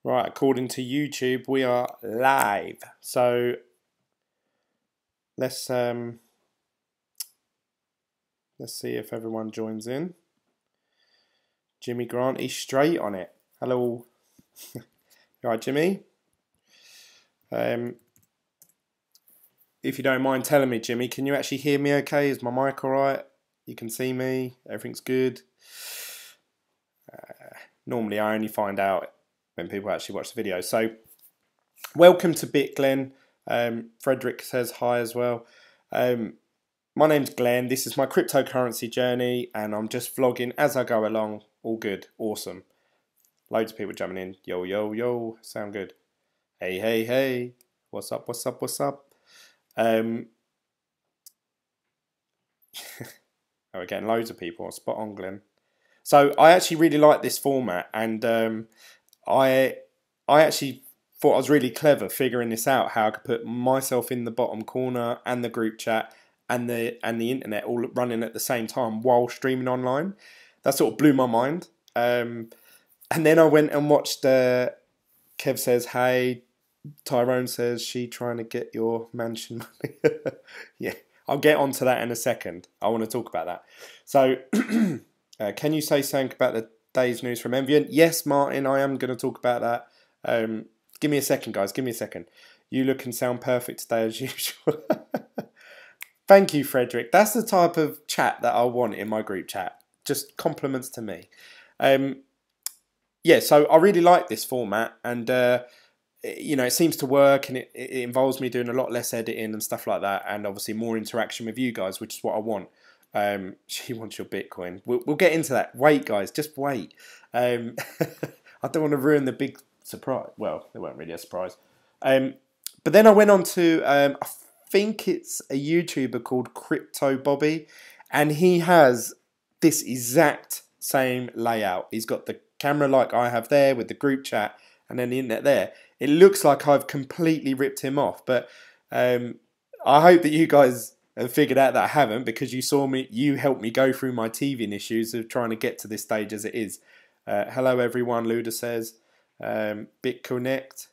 Right, according to YouTube, we are live. So let's see if everyone joins in. Jimmy Grant, he's straight on it. Hello. All right, Jimmy. If you don't mind telling me, Jimmy, can you actually hear me okay? Is my mic all right? You can see me? Everything's good? Normally I only find out when people actually watch the video. So welcome to Glen. Frederick says hi as well. My name's Glenn. This is my cryptocurrency journey, and I'm just vlogging as I go along. All good, awesome. Loads of people jumping in. Yo, yo, yo. Sound good. Hey, hey, hey. What's up? What's up? What's up? Oh, we're getting loads of people. Spot on, Glenn. So I actually really like this format, and I actually thought I was really clever figuring this out, how I could put myself in the bottom corner and the group chat and the internet all running at the same time while streaming online. That sort of blew my mind. And then I went and watched Kev says, hey, Tyrone says, she trying to get your mansion money. Yeah, I'll get onto that in a second. I want to talk about that. So can you say something about the day's news from Envian? Yes, Martin, I am going to talk about that. Give me a second, guys. Give me a second. You look and sound perfect today as usual. Thank you, Frederick. That's the type of chat that I want in my group chat. Just compliments to me. Yeah, so I really like this format, and you know, it seems to work, and it involves me doing a lot less editing and stuff like that, and obviously more interaction with you guys, which is what I want. She wants your Bitcoin. We'll get into that. Wait, guys, just wait. I don't want to ruin the big surprise. Well, it weren't really a surprise. But then I went on to, I think it's a YouTuber called Crypto Bobby, and he has this exact same layout. He's got the camera like I have there with the group chat and then the internet there. It looks like I've completely ripped him off, but I hope that you guys have figured out that I haven't, because you saw me, you helped me go through my teething issues of trying to get to this stage as it is. Hello everyone, Luda says. BitConnect.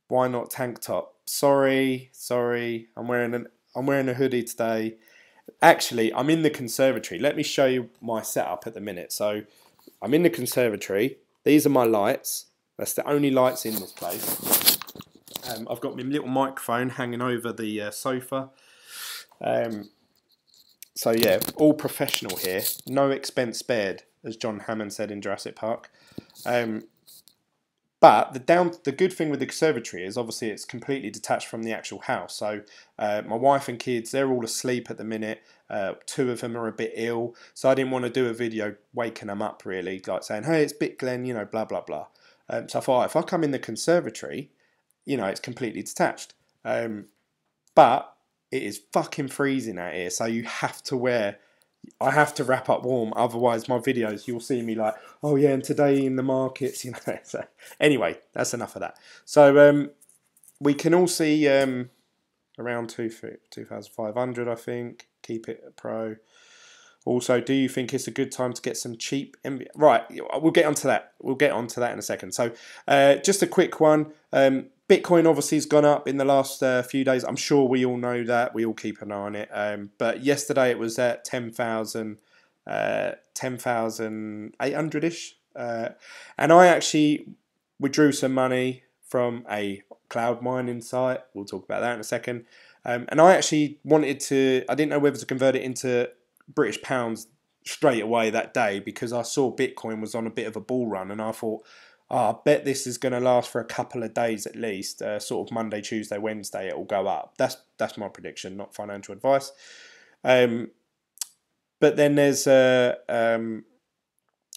Why not tank top? Sorry. I'm wearing a hoodie today. Actually, I'm in the conservatory. Let me show you my setup at the minute. So I'm in the conservatory. These are my lights. That's the only lights in this place. I've got my little microphone hanging over the sofa. So yeah, all professional here. No expense spared, as John Hammond said in Jurassic Park. But the good thing with the conservatory is obviously it's completely detached from the actual house. So my wife and kids, they're all asleep at the minute. 2 of them are a bit ill, so I didn't want to do a video waking them up really, like saying, hey, it's Glen, you know, blah blah blah. So I thought if I come in the conservatory, you know, it's completely detached. But it is fucking freezing out here, so you have to wear. I have to wrap up warm, otherwise my videos, you'll see me like, oh yeah, and today in the markets, you know. So anyway, that's enough of that. So we can all see around 2,500, I think. Keep it pro. Also, do you think it's a good time to get some cheap MB? Right, we'll get onto that. We'll get onto that in a second. So just a quick one. Bitcoin obviously has gone up in the last few days. I'm sure we all know that. We all keep an eye on it. But yesterday it was at 10,800-ish. And I actually withdrew some money from a cloud mining site. We'll talk about that in a second. And I actually wanted to, I didn't know whether to convert it into British pounds straight away that day, because I saw Bitcoin was on a bit of a bull run, and I thought, I bet this is going to last for a couple of days at least, sort of Monday, Tuesday, Wednesday, it will go up. That's my prediction, not financial advice. But then there's Ethereum,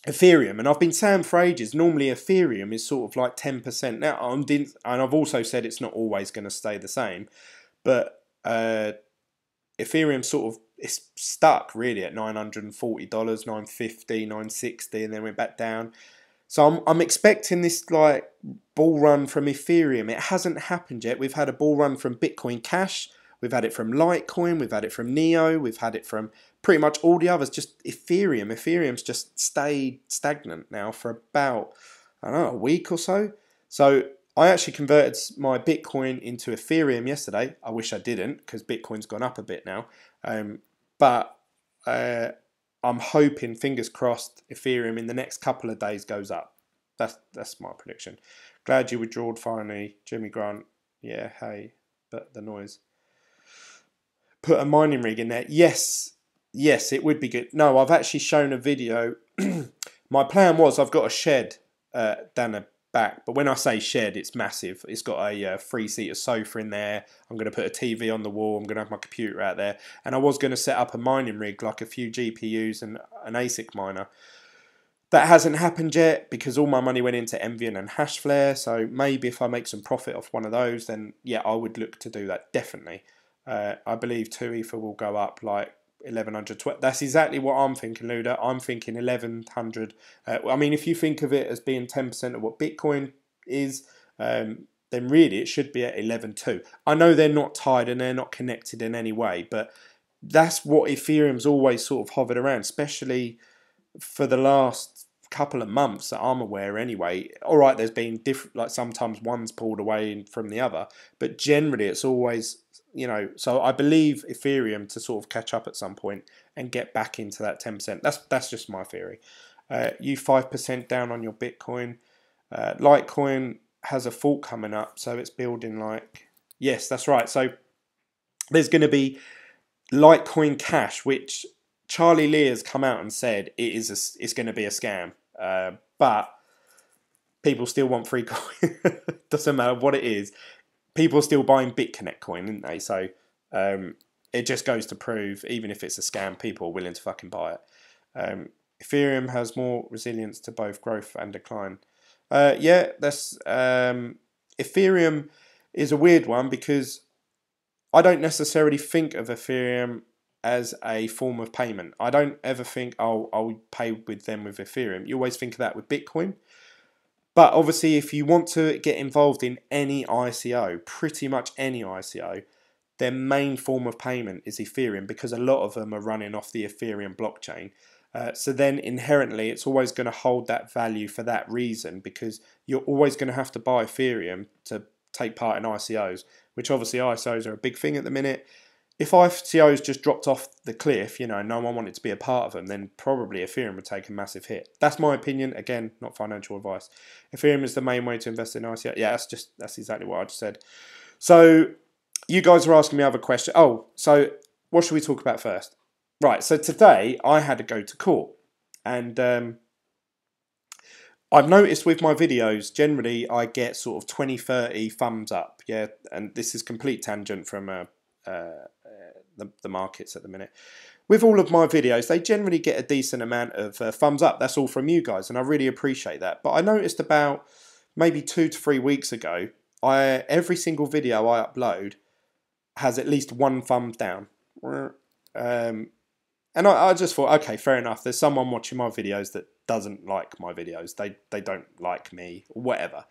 and I've been saying for ages, normally Ethereum is sort of like 10%. Now, and I've also said it's not always going to stay the same, but Ethereum sort of, it's stuck really at $940, $950, $960, and then went back down. So I'm expecting this like bull run from Ethereum. It hasn't happened yet. We've had a bull run from Bitcoin Cash. we've had it from Litecoin, we've had it from Neo, we've had it from pretty much all the others. Just Ethereum. Ethereum's just stayed stagnant now for about, I don't know, a week or so. So I actually converted my Bitcoin into Ethereum yesterday. I wish I didn't, because Bitcoin's gone up a bit now. But I'm hoping, fingers crossed, Ethereum in the next couple of days goes up. That's my prediction. Glad you withdrawed finally, Jimmy Grant. Yeah, hey, but the noise. Put a mining rig in there. Yes, it would be good. No, I've actually shown a video. My plan was, I've got a shed down the back, but when I say shed, it's massive. It's got a 3-seater sofa in there. I'm going to put a TV on the wall. I'm going to have my computer out there, and I was going to set up a mining rig, like a few GPUs and an ASIC miner. That hasn't happened yet because all my money went into Envian and HashFlare. So maybe if I make some profit off one of those, then yeah, I would look to do that, definitely. I believe 2 Ether will go up like 1100. That's exactly what I'm thinking, Luda. I'm thinking 1100. I mean, if you think of it as being 10% of what Bitcoin is, then really it should be at 11.2. I know they're not tied and they're not connected in any way, but that's what Ethereum's always sort of hovered around, especially for the last couple of months that I'm aware anyway. All right, there's been different, like sometimes one's pulled away from the other, but generally it's always, you know, so I believe Ethereum to sort of catch up at some point and get back into that 10%. That's just my theory. You 5% down on your Bitcoin. Litecoin has a fault coming up, so it's building like, yes, that's right. So there's going to be Litecoin Cash, which Charlie Lee has come out and said it's going to be a scam. But people still want free coin. Doesn't matter what it is. People are still buying BitConnect coin, aren't they? So it just goes to prove, even if it's a scam, people are willing to fucking buy it. Ethereum has more resilience to both growth and decline. Yeah, that's Ethereum is a weird one because I don't necessarily think of Ethereum as a form of payment. I don't ever think, oh, I'll pay with them with Ethereum. You always think of that with Bitcoin. But obviously, if you want to get involved in any ICO, pretty much any ICO, their main form of payment is Ethereum because a lot of them are running off the Ethereum blockchain. So then inherently, it's always going to hold that value for that reason because you're always going to have to buy Ethereum to take part in ICOs, which obviously ICOs are a big thing at the minute. If ICOs just dropped off the cliff, you know, no one wanted to be a part of them, then probably Ethereum would take a massive hit. That's my opinion. Again, not financial advice. Ethereum is the main way to invest in ICO. Yeah, that's exactly what I just said. So you guys are asking me other questions. Oh, so what should we talk about first? Right, so today I had to go to court. And I've noticed with my videos, generally I get sort of 20, 30 thumbs up. Yeah, and this is complete tangent from the markets at the minute. With all of my videos, they generally get a decent amount of thumbs up. That's all from you guys, and I really appreciate that. But I noticed about maybe 2 to 3 weeks ago, every single video I upload has at least 1 thumbs down. And I just thought, okay, fair enough. There's someone watching my videos that doesn't like my videos. They don't like me, or whatever.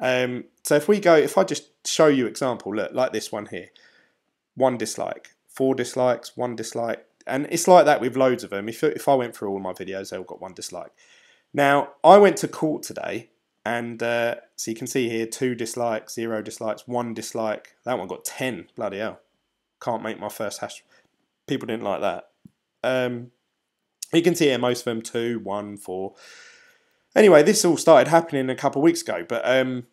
So if I just show you example, look, like this one here. 1 dislike, 4 dislikes, 1 dislike, and it's like that with loads of them. If I went through all my videos, they all got 1 dislike. Now, I went to court today, and so you can see here 2 dislikes, 0 dislikes, 1 dislike. That one got 10. Bloody hell! Can't make my first hash. People didn't like that. You can see here most of them 2, 1, 4. Anyway, this all started happening a couple of weeks ago, but I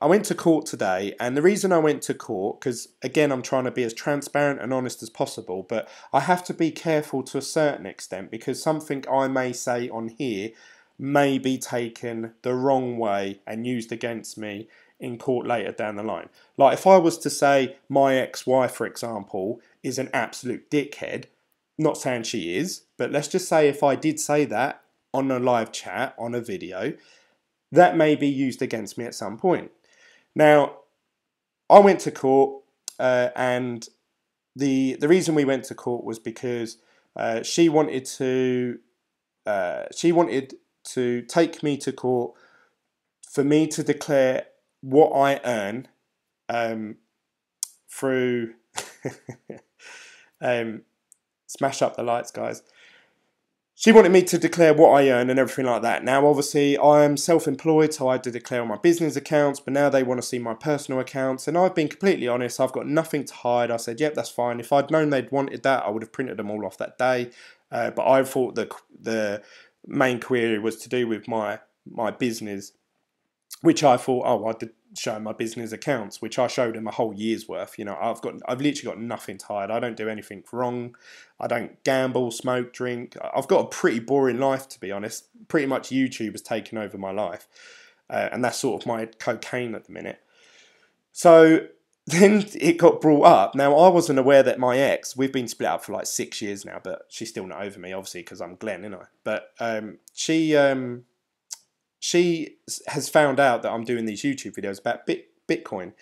went to court today, and the reason I went to court, because again I'm trying to be as transparent and honest as possible, but I have to be careful to a certain extent because something I may say on here may be taken the wrong way and used against me in court later down the line. Like if I was to say my ex-wife, for example, is an absolute dickhead, not saying she is, but let's just say if I did say that on a live chat, on a video, that may be used against me at some point. Now, I went to court, and the reason we went to court was because she wanted to take me to court for me to declare what I earn through smash up the lights, guys. She wanted me to declare what I earn and everything like that. Now, obviously, I am self-employed, so I had to declare all my business accounts, but now they want to see my personal accounts, and I've been completely honest, I've got nothing to hide. I said, yep, that's fine. If I'd known they'd wanted that, I would have printed them all off that day, but I thought the main query was to do with my business, which I thought, oh, I did show my business accounts, which I showed them a whole year's worth. You know, I've literally got nothing to hide. I don't do anything wrong. I don't gamble, smoke, drink. I've got a pretty boring life, to be honest. Pretty much YouTube has taken over my life, and that's sort of my cocaine at the minute. So then it got brought up. Now, I wasn't aware that my ex, we've been split up for like 6 years now, but she's still not over me, obviously, because I'm Glen, isn't I? But she has found out that I'm doing these YouTube videos about Bitcoin.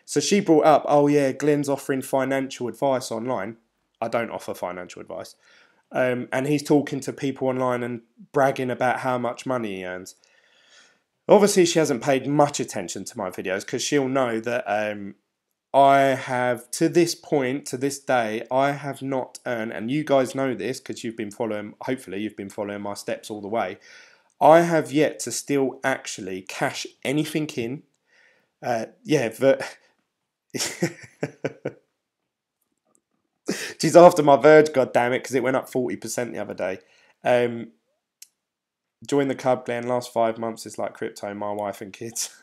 So she brought up, oh yeah, Glen's offering financial advice online. I don't offer financial advice. And he's talking to people online and bragging about how much money he earns. Obviously, she hasn't paid much attention to my videos because she'll know that I have, to this point, to this day, I have not earned, and you guys know this because you've been following, hopefully you've been following my steps all the way. I have yet to still actually cash anything in. Yeah, but she's after my Verge, goddammit, because it went up 40% the other day. Join the club, Glen. Last 5 months is like crypto, my wife and kids.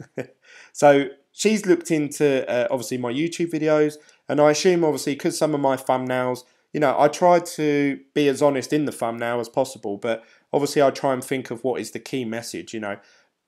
So she's looked into, obviously, my YouTube videos. And I assume, obviously, because some of my thumbnails, you know, I try to be as honest in the thumbnail as possible. But obviously, I try and think of what is the key message, you know.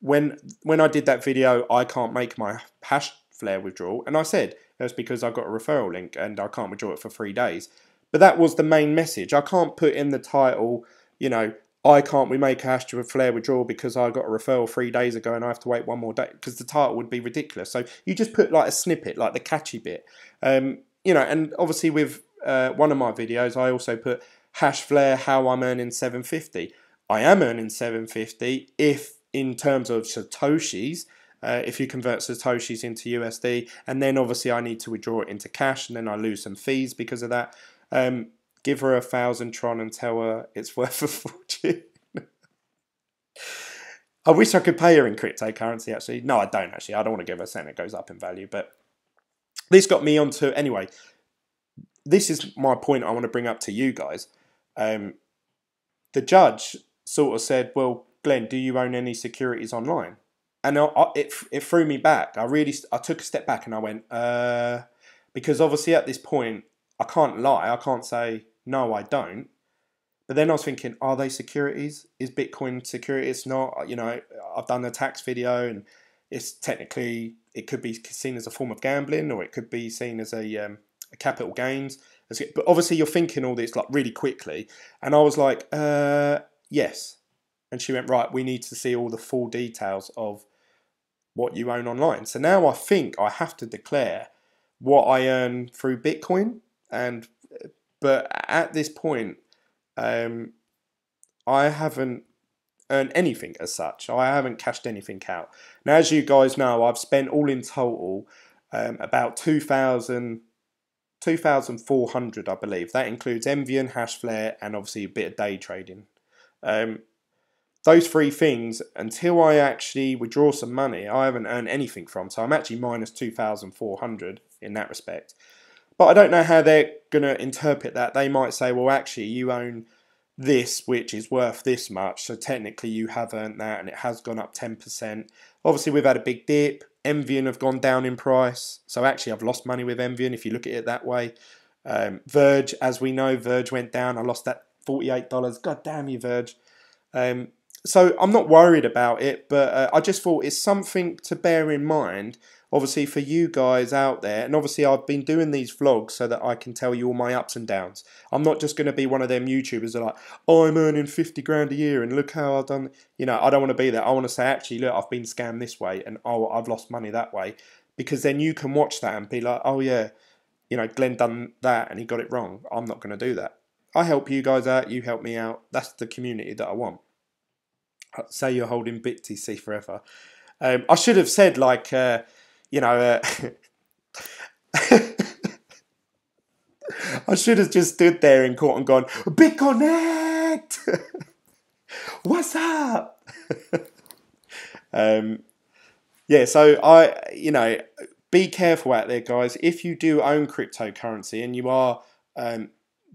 When I did that video, I can't make my HashFlare withdrawal. And I said, that's because I got a referral link and I can't withdraw it for 3 days. But that was the main message. I can't put in the title, you know, we make a HashFlare withdrawal because I got a referral 3 days ago and I have to wait 1 more day, because the title would be ridiculous. So you just put like a snippet, like the catchy bit. You know, and obviously with one of my videos, I also put HashFlare, how I'm earning 750. I am earning 750 if in terms of Satoshis, if you convert Satoshis into USD, and then obviously I need to withdraw it into cash, and then I lose some fees because of that. Give her 1,000 Tron and tell her it's worth a fortune. I wish I could pay her in cryptocurrency, actually. No, I don't, actually. I don't want to give her a cent. It goes up in value. But this got me onto... Anyway, this is my point I want to bring up to you guys. The judge sort of said, well, Glen, do you own any securities online? And it threw me back. I took a step back and I went, because obviously at this point, I can't lie. I can't say, no, I don't. But then I was thinking, are they securities? Is Bitcoin security? It's not. You know, I've done a tax video and it's technically, it could be seen as a form of gambling, or it could be seen as a capital gains. But obviously you're thinking all this like really quickly. And I was like, yes. And she went, right, we need to see all the full details of what you own online. So now I think I have to declare what I earn through Bitcoin. But at this point, I haven't earned anything as such. I haven't cashed anything out. Now, as you guys know, I've spent all in total about 2,400, I believe. That includes Envy, HashFlare, and obviously a bit of day trading. Those 3 things, until I actually withdraw some money, I haven't earned anything from. So I'm actually minus 2,400 in that respect. But I don't know how they're going to interpret that. They might say, well, actually, you own this, which is worth this much. So technically, you have earned that, and it has gone up 10%. Obviously, we've had a big dip. Envy have gone down in price. So actually, I've lost money with Envy, if you look at it that way. Verge, as we know, Verge went down. I lost that $48. God damn you, Verge. So I'm not worried about it, but I just thought it's something to bear in mind, obviously, for you guys out there. And obviously, I've been doing these vlogs so that I can tell you all my ups and downs. I'm not just going to be one of them YouTubers that are like, oh, I'm earning 50 grand a year and look how I've done. You know, I don't want to be that. I want to say, actually, look, I've been scammed this way and oh, I've lost money that way. Because then you can watch that and be like, oh, yeah, you know, Glen done that and he got it wrong. I'm not going to do that. I help you guys out. You help me out. That's the community that I want. Say you're holding BTC forever. I should have said, like, you know, I should have just stood there in court and gone, BitConnect! What's up? Yeah, so be careful out there, guys. If you do own cryptocurrency and you are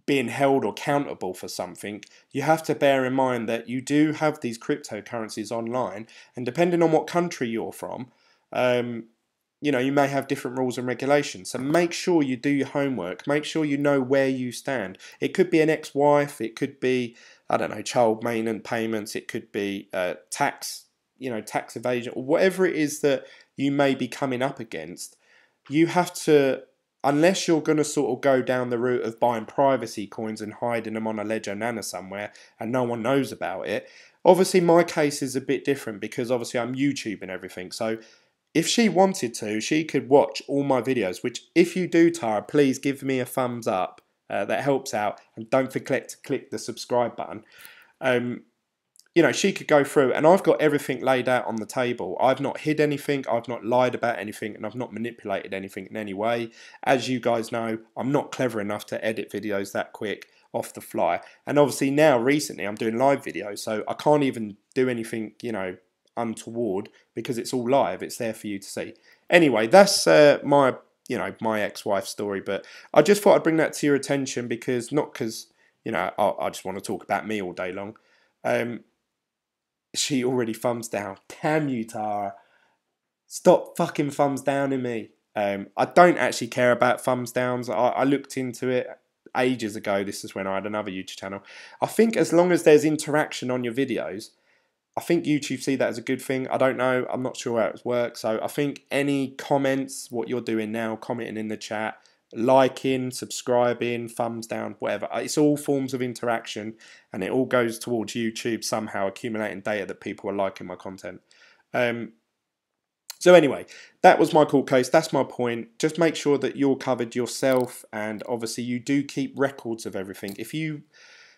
being held or accountable for something, you have to bear in mind that you do have these cryptocurrencies online, and depending on what country you're from, you may have different rules and regulations. So make sure you do your homework. Make sure you know where you stand. It could be an ex-wife. It could be, I don't know, child maintenance payments. It could be tax evasion, or whatever it is that you may be coming up against. You have to, unless you're going to sort of go down the route of buying privacy coins and hiding them on a Ledger Nano somewhere and no one knows about it. Obviously, my case is a bit different because obviously I'm YouTube and everything. So if she wanted to, she could watch all my videos, which if you do, Tara, please give me a thumbs up. That helps out. And don't forget to click the subscribe button. She could go through, and I've got everything laid out on the table. I've not hid anything, I've not lied about anything, and I've not manipulated anything in any way. As you guys know, I'm not clever enough to edit videos that quick off the fly. And obviously now, recently, I'm doing live videos, so I can't even do anything, untoward, because it's all live. It's there for you to see. Anyway, that's my ex-wife's story, but I just thought I'd bring that to your attention because, not because, I just want to talk about me all day long. She already thumbs down. Damn you, Tara. Stop fucking thumbs downing me. I don't actually care about thumbs downs. I looked into it ages ago. This is when I had another YouTube channel. I think as long as there's interaction on your videos, I think YouTube see that as a good thing. I don't know. I'm not sure how it works. So I think any comments, what you're doing now, commenting in the chat, liking, subscribing, thumbs down, whatever. It's all forms of interaction, and it all goes towards YouTube somehow, accumulating data that people are liking my content. So anyway, that was my court case. That's my point. Just make sure that you're covered yourself, and obviously you do keep records of everything.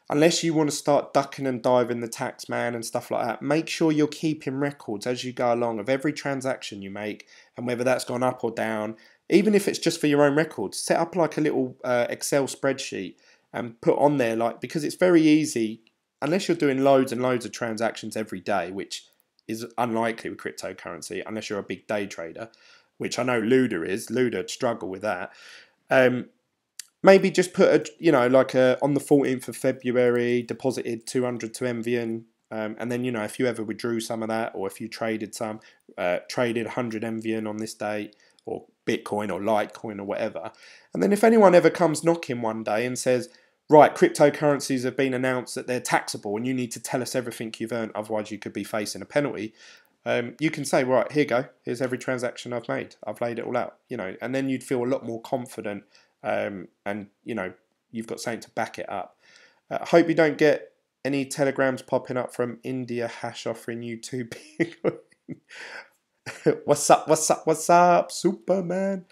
Unless you want to start ducking and diving the tax man and stuff like that, make sure you're keeping records as you go along of every transaction you make and whether that's gone up or down. Even if it's just for your own records, set up like a little Excel spreadsheet and put on there, because it's very easy, unless you're doing loads and loads of transactions every day, which is unlikely with cryptocurrency, unless you're a big day trader, which I know Luda is. Luda struggle with that. Maybe just put on the 14th of February, deposited 200 to Envian, and then, if you ever withdrew some of that, or if you traded 100 Envian on this date, or Bitcoin or Litecoin or whatever. And then if anyone ever comes knocking one day and says, right, cryptocurrencies have been announced that they're taxable and you need to tell us everything you've earned, otherwise you could be facing a penalty. You can say, right, here you go. Here's every transaction I've made. I've laid it all out, and then you'd feel a lot more confident. And you've got something to back it up. I hope you don't get any telegrams popping up from India hash offering you Bitcoin. What's up, Superman?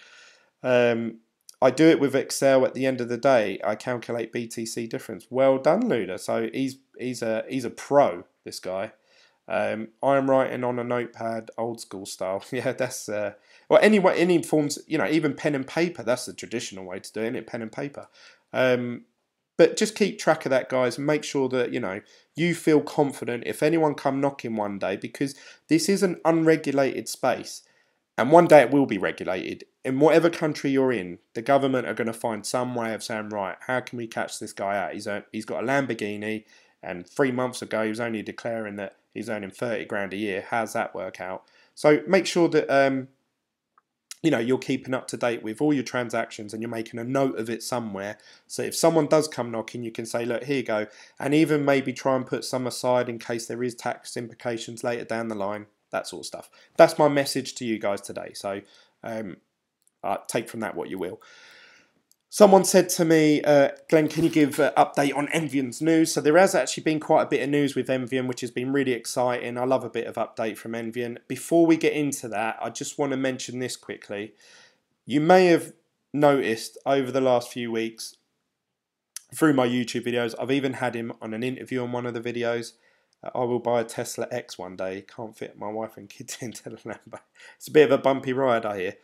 I do it with Excel. At the end of the day, I calculate BTC difference. Well done, Luda. So he's a pro, this guy. I'm writing on a notepad, old school style. Yeah, that's any forms, even pen and paper. That's the traditional way to do it, isn't it? Pen and paper. But just keep track of that, guys, and make sure that you feel confident if anyone come knocking one day, because this is an unregulated space, and one day it will be regulated. In whatever country you're in, the government are going to find some way of saying, right, how can we catch this guy out? He's got a Lamborghini, and 3 months ago he was only declaring that he's earning 30 grand a year. How's that work out? So make sure that you're keeping up to date with all your transactions and you're making a note of it somewhere. So if someone does come knocking, you can say, look, here you go. And even maybe try and put some aside in case there is tax implications later down the line, that sort of stuff. That's my message to you guys today. So take from that what you will. Someone said to me, Glenn, can you give an update on Envian's news? So there has actually been quite a bit of news with Envian, which has been really exciting. I love a bit of update from Envian. Before we get into that, I just want to mention this quickly. You may have noticed over the last few weeks, through my YouTube videos, I've even had him on an interview on one of the videos. I will buy a Tesla X one day. Can't fit my wife and kids into the Lambo. It's a bit of a bumpy ride, I hear.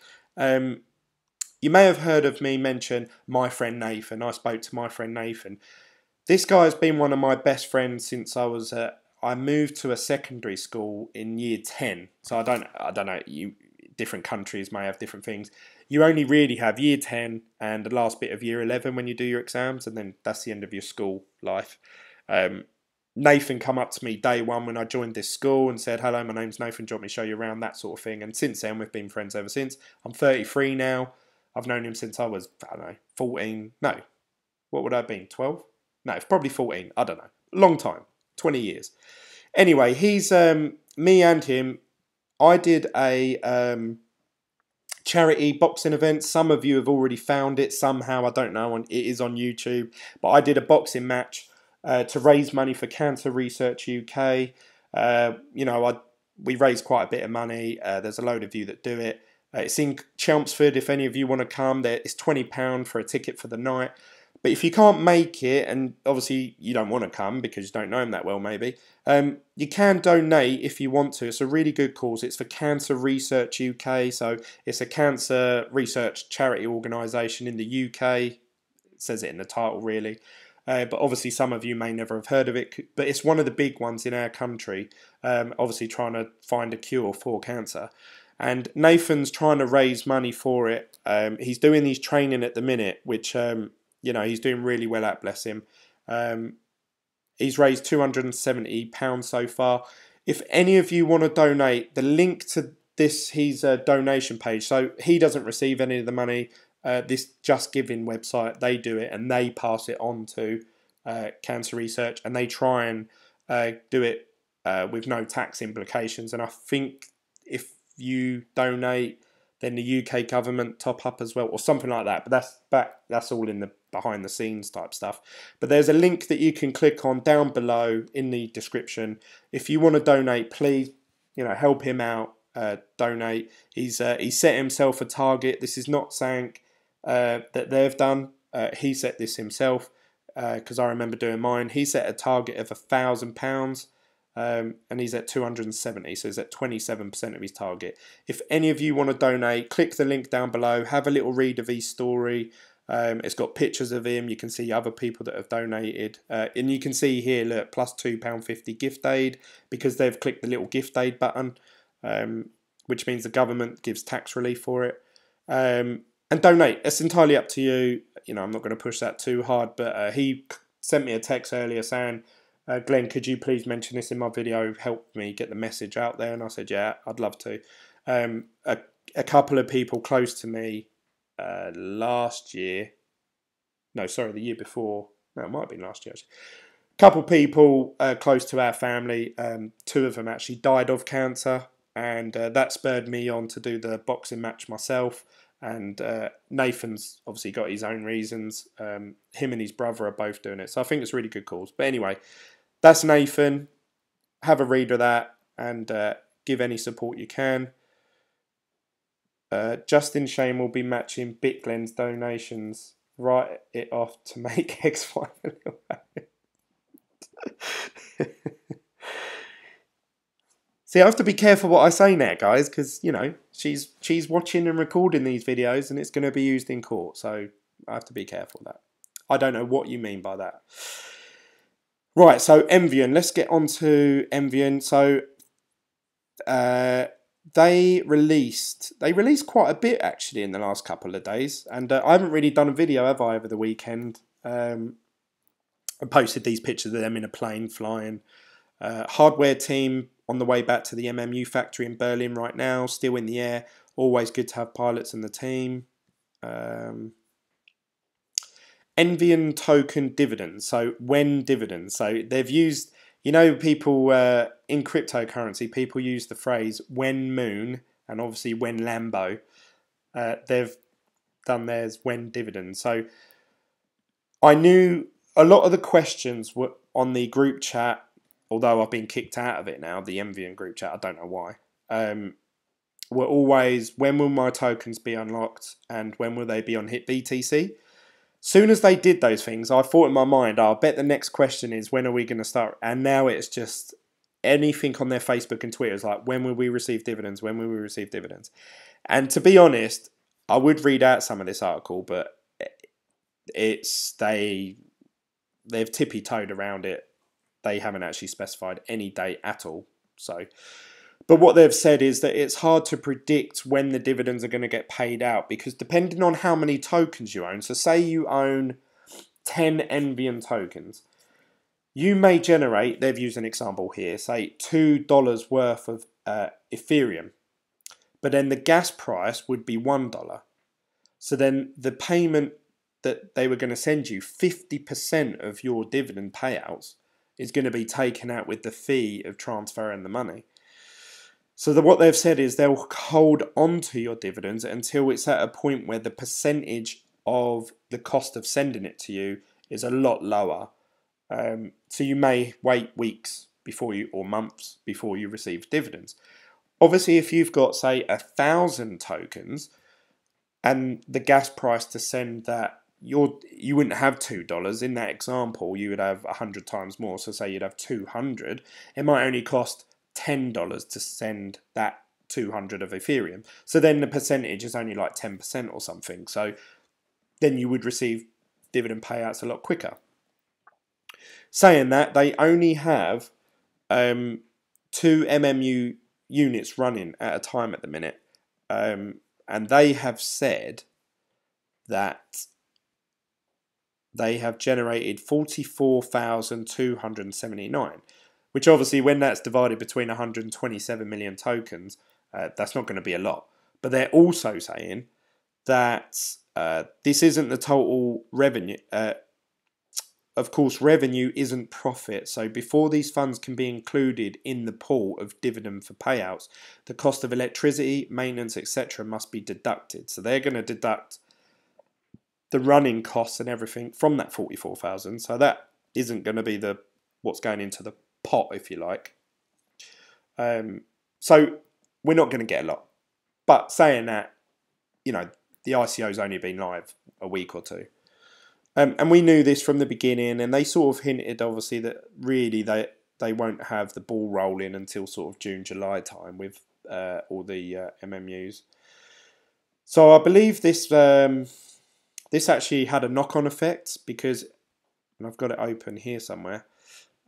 You may have heard of me mention my friend Nathan. I spoke to my friend Nathan. This guy has been one of my best friends since I moved to a secondary school in year 10. So I don't know. Different countries may have different things. You only really have year 10 and the last bit of year 11 when you do your exams, and then that's the end of your school life. Nathan come up to me day one when I joined this school and said, "Hello, my name's Nathan. Do you want me to show you around?" That sort of thing. And since then, we've been friends ever since. I'm 33 now. I've known him since I was, I don't know, 14. No, what would I have been? 12? No, it's probably 14. I don't know. Long time. 20 years. Anyway, he's me and him. I did a charity boxing event. Some of you have already found it somehow. I don't know. It is on YouTube. But I did a boxing match to raise money for Cancer Research UK. We raised quite a bit of money. There's a load of you that do it. It's in Chelmsford. If any of you want to come, it's £20 for a ticket for the night. But if you can't make it, and obviously you don't want to come because you don't know him that well maybe, you can donate if you want to. It's a really good cause. It's for Cancer Research UK, so it's a cancer research charity organisation in the UK. It says it in the title really. But obviously some of you may never have heard of it, but it's one of the big ones in our country, obviously trying to find a cure for cancer. And Nathan's trying to raise money for it. He's doing these training at the minute, which... he's doing really well at, bless him. He's raised £270 so far. If any of you want to donate, the link to his donation page, so he doesn't receive any of the money. This Just Giving website, they do it and they pass it on to Cancer Research, and they try and do it with no tax implications. And I think if you donate, then the UK government top up as well, or something like that. But that's all in the behind the scenes type stuff. But there's a link that you can click on down below in the description. If you want to donate, please, help him out. Donate. He's set himself a target. This is not something that they've done. He set this himself because I remember doing mine. He set a target of £1,000. And he's at 270, so he's at 27% of his target. If any of you want to donate, click the link down below, have a little read of his story. It's got pictures of him. You can see other people that have donated, and you can see here, look, plus £2.50 gift aid, because they've clicked the little gift aid button, which means the government gives tax relief for it. And donate. It's entirely up to you. I'm not going to push that too hard, but he sent me a text earlier saying, "Glenn, could you please mention this in my video, help me get the message out there?" And I said, yeah, I'd love to. A couple of people close to me the year before, no, it might have been last year actually. A couple of people close to our family, two of them actually died of cancer, and that spurred me on to do the boxing match myself. And Nathan's obviously got his own reasons. Him and his brother are both doing it, so I think it's a really good cause. But anyway, that's Nathan. Have a read of that and give any support you can. Justin Shane will be matching BitGlen's donations. Write it off to make X5 a little happy. See, I have to be careful what I say now, guys, because, she's watching and recording these videos and it's going to be used in court. So I have to be careful of that. I don't know what you mean by that. Right, so Envian. Let's get on to Envian. So they released quite a bit, actually, in the last couple of days. And I haven't really done a video, have I, over the weekend? I posted these pictures of them in a plane flying. Hardware team on the way back to the MMU factory in Berlin right now, still in the air. Always good to have pilots in the team. Envian token dividends. So when dividends. So they've used, people in cryptocurrency, people use the phrase when moon and obviously when Lambo. They've done theirs when dividends. So I knew a lot of the questions were on the group chat, although I've been kicked out of it now, the Envian group chat, I don't know why, were always, when will my tokens be unlocked and when will they be on Hit BTC? Soon as they did those things, I thought in my mind, I bet the next question is, when are we going to start? And now it's just anything on their Facebook and Twitter is like, when will we receive dividends? When will we receive dividends? And to be honest, I would read out some of this article, but they've tippy-toed around it. They haven't actually specified any date at all. So, but what they've said is that it's hard to predict when the dividends are going to get paid out, because depending on how many tokens you own, so say you own 10 Envian tokens, you may generate, they've used an example here, say $2 worth of Ethereum, but then the gas price would be $1. So then the payment that they were going to send you, 50% of your dividend payouts, is going to be taken out with the fee of transferring the money. So what they've said is they'll hold on to your dividends until it's at a point where the percentage of the cost of sending it to you is a lot lower. So you may wait weeks before you, or months before you receive dividends. Obviously, if you've got, say, 1,000 tokens, and the gas price to send that, you wouldn't have $2 in that example. You would have 100 times more. So say you'd have 200. It might only cost $10 to send that 200 of Ethereum. So then the percentage is only like 10% or something. So then you would receive dividend payouts a lot quicker. Saying that, they only have 2 MMU units running at a time at the minute. And they have said that they have generated 44,279, which obviously when that's divided between 127 million tokens, that's not going to be a lot. But they're also saying that this isn't the total revenue. Of course, revenue isn't profit. So before these funds can be included in the pool of dividend for payouts, the cost of electricity, maintenance, etc. must be deducted. So they're going to deduct the running costs and everything from that 44,000. So that isn't going to be what's going into the pot, if you like. So we're not going to get a lot. But saying that, you know, the ICO's only been live a week or two. And we knew this from the beginning, and they sort of hinted, obviously, that really they won't have the ball rolling until sort of June, July time with all the MMUs. So I believe this actually had a knock-on effect because, and I've got it open here somewhere,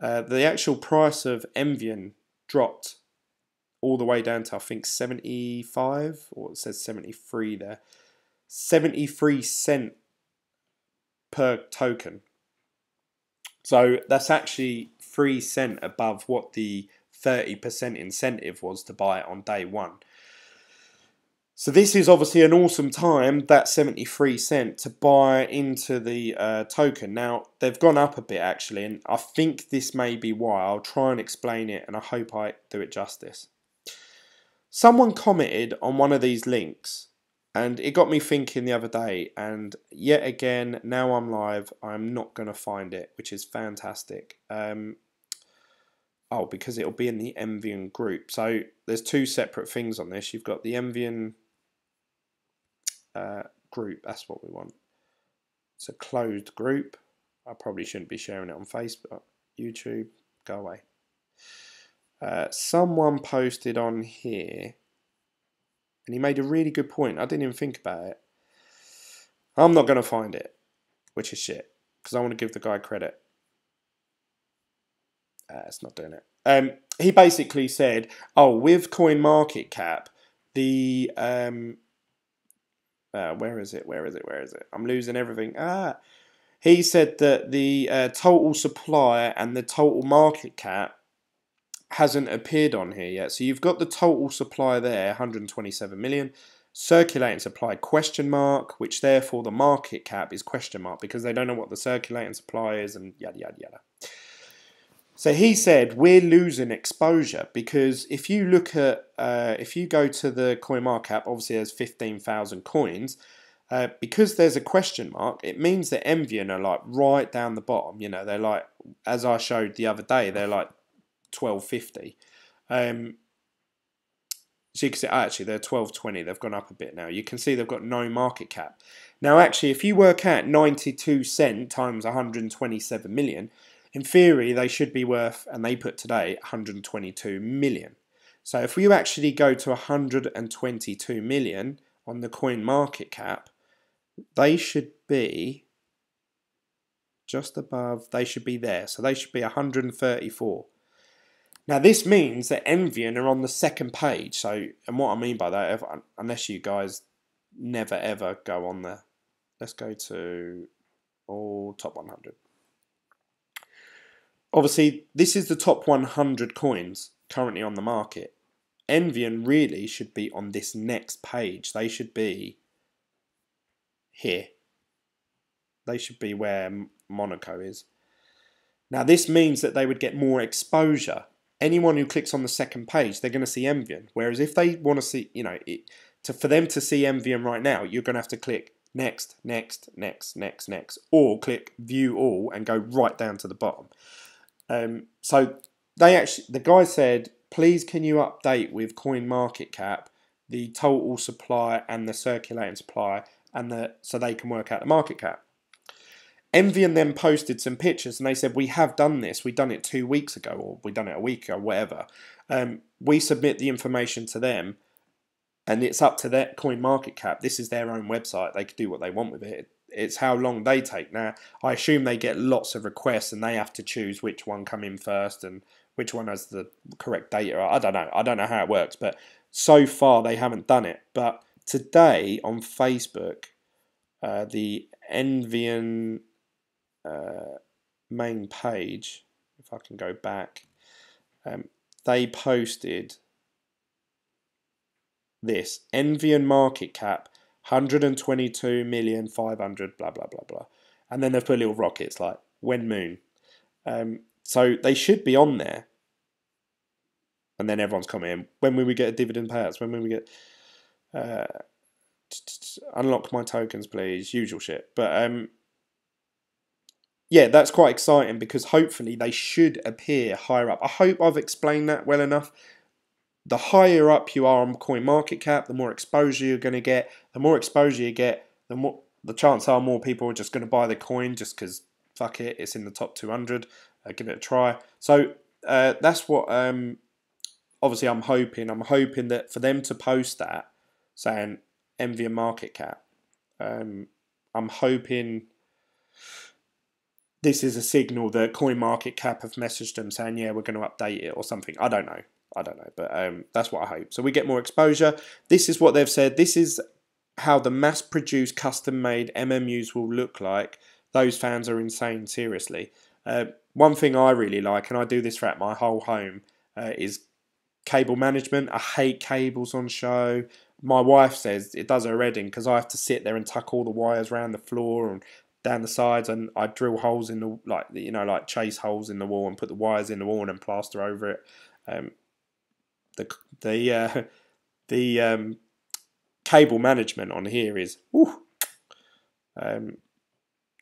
the actual price of Envian dropped all the way down to, I think, 75, or it says 73 there, 73 cent per token. So that's actually 3 cents above what the 30% incentive was to buy it on day one. So this is obviously an awesome time, that 73 cents, to buy into the token. Now, they've gone up a bit actually, and I think this may be why. I'll try and explain it, and I hope I do it justice. Someone commented on one of these links, and it got me thinking the other day, and yet again, now I'm live, I'm not going to find it, which is fantastic. Because it'll be in the Envian group. So there's 2 separate things on this. You've got the Envian group, that's what we want. It's a closed group. I probably shouldn't be sharing it on Facebook, YouTube, go away. Someone posted on here, and he made a really good point. I didn't even think about it. I'm not going to find it, which is shit, because I want to give the guy credit. It's not doing it. He basically said, with CoinMarketCap, the where is it? I'm losing everything. He said that the total supply and the total market cap hasn't appeared on here yet. So you've got the total supply there, 127 million. Circulating supply, question mark, which therefore the market cap is question mark because they don't know what the circulating supply is and yada, yada, yada. So he said we're losing exposure because if you look at, if you go to the coin market cap, obviously there's 15,000 coins. Because there's a question mark, it means that Envian are like right down the bottom. You know, they're like, as I showed the other day, they're like 12.50. So you can see, actually, they're 12.20. They've gone up a bit now. You can see they've got no market cap. Now, actually, if you work out 92 cents times 127 million, in theory, they should be worth, and they put today, 122 million. So if we actually go to 122 million on the coin market cap, they should be just above, they should be there. So they should be 134. Now this means that Envian are on the second page. So, and what I mean by that, unless you guys never ever go on there, let's go to all top 100. Obviously, this is the top 100 coins currently on the market. Envian really should be on this next page. They should be here. They should be where Monaco is. Now this means that they would get more exposure. Anyone who clicks on the second page, they're going to see Envian. Whereas if they want to see, you know, for them to see Envian right now, you're going to have to click next, next, next, next, next, or click view all and go right down to the bottom. So the guy said, please can you update with coin market cap the total supply and the circulating supply, and so they can work out the market cap. Envian then posted some pictures and they said, we have done this. We've done it 2 weeks ago, or we've done it a week ago, whatever. We submit the information to them and it's up to their coin market cap. This is their own website. They can do what they want with it. It's how long they take. Now, I assume they get lots of requests and they have to choose which one come in first and which one has the correct data. I don't know. I don't know how it works, but so far they haven't done it. But today on Facebook, the Envian main page, if I can go back, they posted this Envian market cap 122,500,000 blah blah blah blah, and then they've put little rockets like when moon. So they should be on there, and then everyone's commenting, when will we get a dividend payouts, when will we get unlock my tokens please, usual shit. But yeah, that's quite exciting because hopefully they should appear higher up. I hope I've explained that well enough. The higher up you are on coin market cap, the more exposure you're going to get. The more exposure you get, the chance are more people are just going to buy the coin just because fuck it, it's in the top 200. Give it a try. So that's what obviously I'm hoping. I'm hoping that for them to post that saying Envian market cap, I'm hoping this is a signal that coin market cap have messaged them saying, yeah, we're going to update it or something. I don't know, but that's what I hope. So we get more exposure. This is what they've said. This is how the mass-produced, custom-made MMUs will look like. Those fans are insane, seriously. One thing I really like, and I do this throughout my whole home, is cable management. I hate cables on show. My wife says it does her head in because I have to sit there and tuck all the wires around the floor and down the sides, and I drill holes in the like chase holes in the wall and put the wires in the wall and then plaster over it. The cable management on here is whew.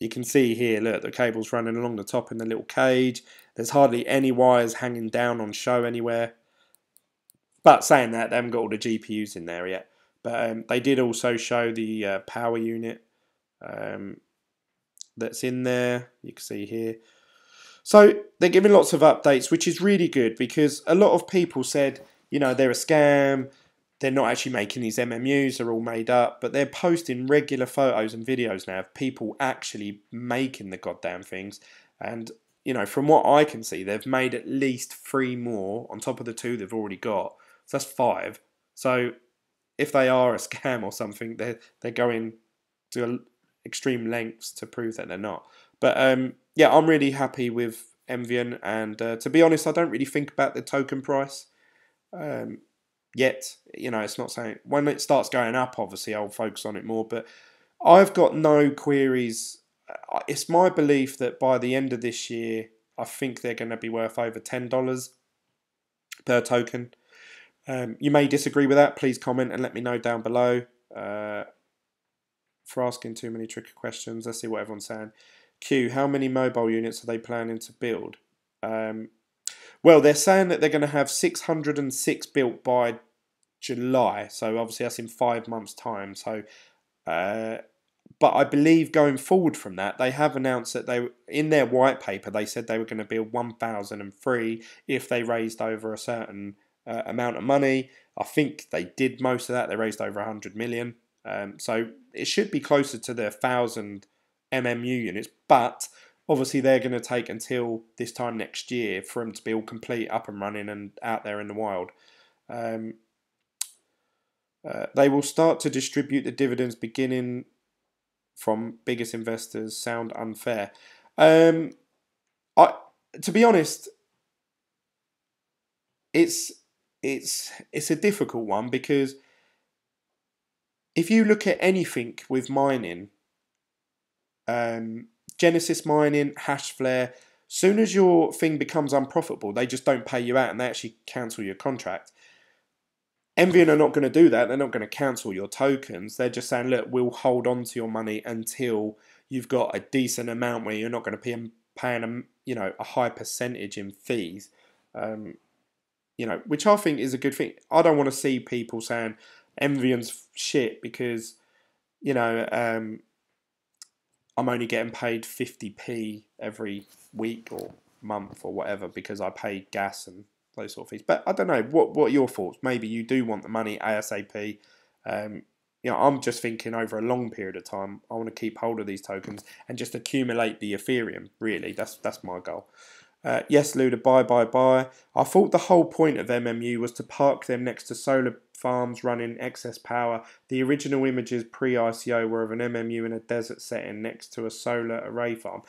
You can see here, look, the cable's running along the top in the little cage. There's hardly any wires hanging down on show anywhere. But saying that, they haven't got all the GPUs in there yet. But they did also show the power unit that's in there. You can see here. So they're giving lots of updates, which is really good because a lot of people said, you know, they're a scam. They're not actually making these MMUs. They're all made up. But they're posting regular photos and videos now of people actually making the goddamn things. And, you know, from what I can see, they've made at least 3 more on top of the 2 they've already got. So that's 5. So if they are a scam or something, they're going to extreme lengths to prove that they're not. But yeah, I'm really happy with Envian, and to be honest, I don't really think about the token price yet. You know, it's not saying when it starts going up, obviously I'll focus on it more. But I've got no queries. It's my belief that by the end of this year, I think they're going to be worth over $10 per token. You may disagree with that. Please comment and let me know down below. For asking too many tricky questions. Let's see what everyone's saying. Q, how many mobile units are they planning to build? Well, they're saying that they're going to have 606 built by July. So obviously that's in 5 months' time. So, but I believe going forward from that, they have announced that they, in their white paper, they said they were going to build 1,003 if they raised over a certain amount of money. I think they did most of that. They raised over 100 million. So it should be closer to the 1,000 MMU units, but obviously they're going to take until this time next year for them to be all complete, up and running and out there in the wild. They will start to distribute the dividends beginning from biggest investors. Sound unfair? To be honest, it's a difficult one, because if you look at anything with mining, Genesis mining, HashFlare, soon as your thing becomes unprofitable, they just don't pay you out and they actually cancel your contract. Envying are not going to do that. They're not going to cancel your tokens. They're just saying, look, we'll hold on to your money until you've got a decent amount where you're not going to be paying a high percentage in fees. Which I think is a good thing. I don't want to see people saying Envying's shit because, I'm only getting paid 50p every week or month or whatever because I pay gas and those sort of fees. But I don't know, what are your thoughts? Maybe you do want the money ASAP. I'm just thinking over a long period of time, I want to keep hold of these tokens and just accumulate the Ethereum, really. That's my goal. Yes, Luda, bye. I thought the whole point of MMU was to park them next to solar farms running excess power. The original images pre-ICO were of an MMU in a desert setting next to a solar array farm,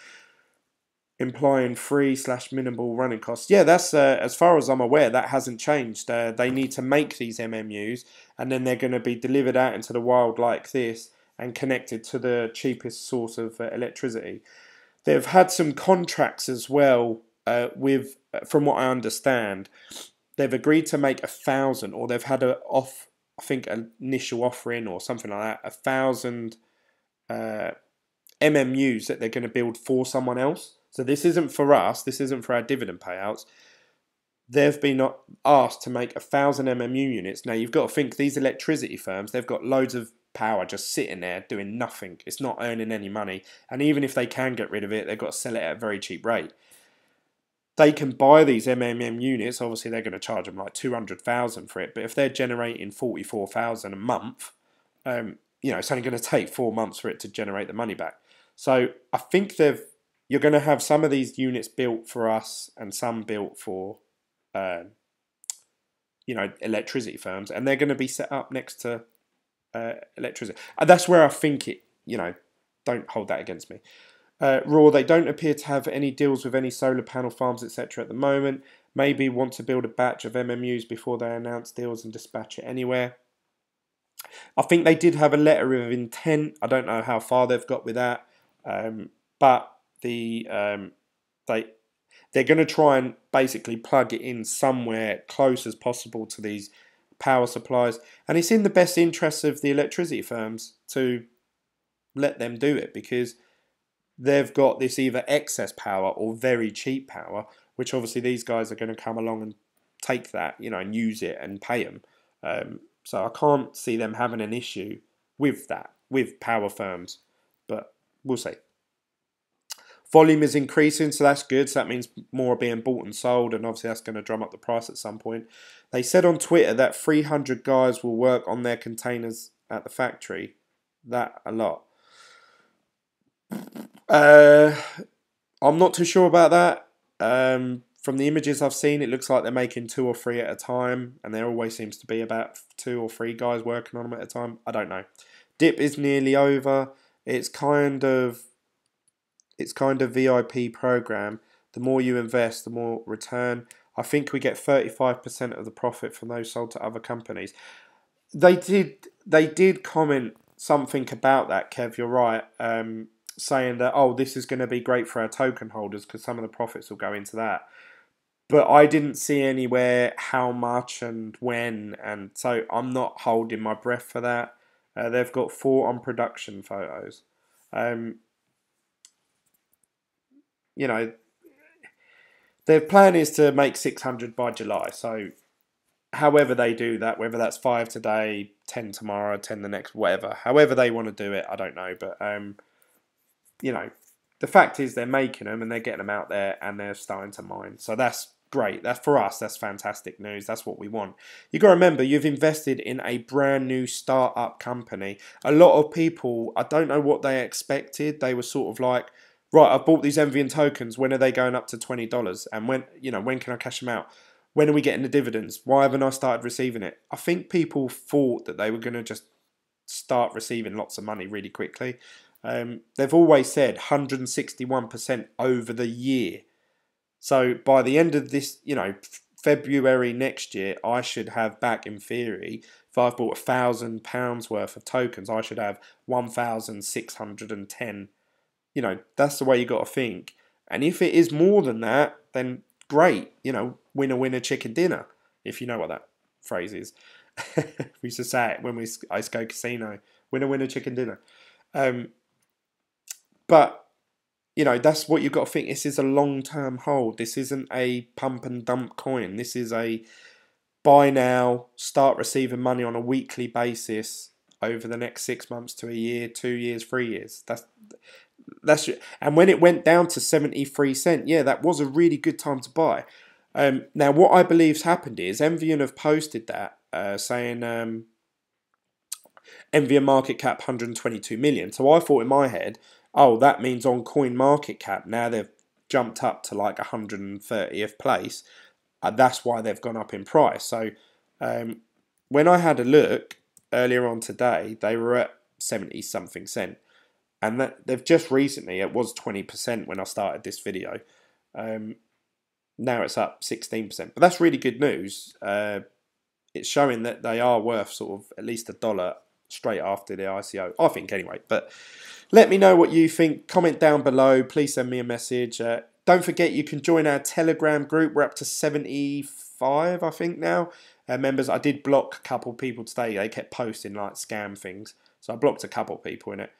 implying free/minimal running costs. Yeah, that's as far as I'm aware, that hasn't changed. They need to make these MMUs, and then they're going to be delivered out into the wild like this and connected to the cheapest source of electricity. They've had some contracts as well with, from what I understand, they've agreed to make 1,000, or they've had an initial offering or something like that, 1,000 MMUs that they're going to build for someone else. So this isn't for us. This isn't for our dividend payouts. They've been asked to make 1,000 MMU units. Now you've got to think, these electricity firms, they've got loads of power just sitting there doing nothing. It's not earning any money. And even if they can get rid of it, they've got to sell it at a very cheap rate. They can buy these MMM units. Obviously, they're going to charge them like 200,000 for it. But if they're generating 44,000 a month, it's only going to take 4 months for it to generate the money back. So I think you're going to have some of these units built for us and some built for, electricity firms, and they're going to be set up next to electricity. And that's where I think it, don't hold that against me. Raw, they don't appear to have any deals with any solar panel farms, etc. at the moment. Maybe want to build a batch of MMUs before they announce deals and dispatch it anywhere. I think they did have a letter of intent. I don't know how far they've got with that. But they're going to try and basically plug it in somewhere close as possible to these power supplies. And it's in the best interests of the electricity firms to let them do it, because they've got this either excess power or very cheap power, which obviously these guys are going to come along and take that, and use it and pay them. So I can't see them having an issue with that, with power firms, but we'll see. Volume is increasing, so that's good. So that means more are being bought and sold, and obviously that's going to drum up the price at some point. They said on Twitter that 300 guys will work on their containers at the factory. That a lot. I'm not too sure about that. From the images I've seen, it looks like they're making 2 or 3 at a time, and there always seems to be about 2 or 3 guys working on them at a time. I don't know. Dip is nearly over. It's kind of VIP program. The more you invest, the more return. I think we get 35% of the profit from those sold to other companies. They did comment something about that, Kev. You're right. Saying that, this is going to be great for our token holders because some of the profits will go into that. But I didn't see anywhere how much and when, and so I'm not holding my breath for that. They've got 4 on production photos. Their plan is to make 600 by July. So however they do that, whether that's 5 today, 10 tomorrow, 10 the next, whatever, however they want to do it, I don't know. But the fact is they're making them and they're getting them out there and they're starting to mine. So that's great. That's for us. That's fantastic news. That's what we want. You got to remember, you've invested in a brand new startup company. A lot of people, I don't know what they expected. They were sort of like, right, I've bought these MVN tokens. When are they going up to $20? And when can I cash them out? When are we getting the dividends? Why haven't I started receiving it? I think people thought that they were going to just start receiving lots of money really quickly. They've always said 161% over the year. So by the end of this, February next year, I should have back, in theory, if I've bought £1,000 worth of tokens, I should have 1,610. That's the way you got to think. And if it is more than that, then great. Winner, winner, chicken dinner, if you know what that phrase is. We used to say it when I used to go casino. Winner, winner, chicken dinner. But that's what you've got to think. This is a long-term hold. This isn't a pump and dump coin. This is a buy now, start receiving money on a weekly basis over the next 6 months to a year, 2 years, 3 years. That's and when it went down to 73 cents, yeah, that was a really good time to buy. Now, what I believe's happened is MVN have posted that saying MVN market cap 122 million. So I thought in my head, oh, that means on coin market cap now they've jumped up to like 130th place. That's why they've gone up in price. So when I had a look earlier on today, they were at 70 something cent. And that they've just recently, it was 20% when I started this video. Now it's up 16%. But that's really good news. It's showing that they are worth sort of at least $1 straight after the ICO. I think anyway. But let me know what you think. Comment down below. Please send me a message. Don't forget you can join our Telegram group. We're up to 75, I think now. Members, I did block a couple people today. They kept posting like scam things. So I blocked a couple people in it.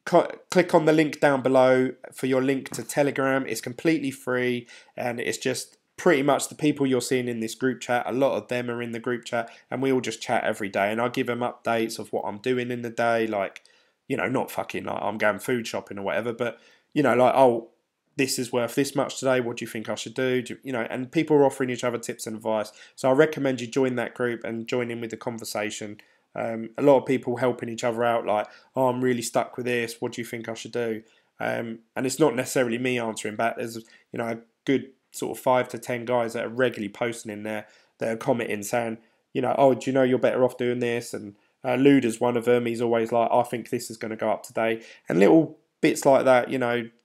Click on the link down below for your link to Telegram. It's completely free and it's just pretty much the people you're seeing in this group chat. A lot of them are in the group chat and we all just chat every day, and I give them updates of what I'm doing in the day, like, not fucking like I'm going food shopping or whatever, but like, oh, this is worth this much today, what do you think I should do? And people are offering each other tips and advice. So I recommend you join that group and join in with the conversation. A lot of people helping each other out, like, oh, I'm really stuck with this, what do you think I should do? And it's not necessarily me answering back. There's a good sort of 5 to 10 guys that are regularly posting in there that are commenting saying, oh, do you know you're better off doing this? And Luda's one of them. He's always like, I think this is going to go up today. And little bits like that,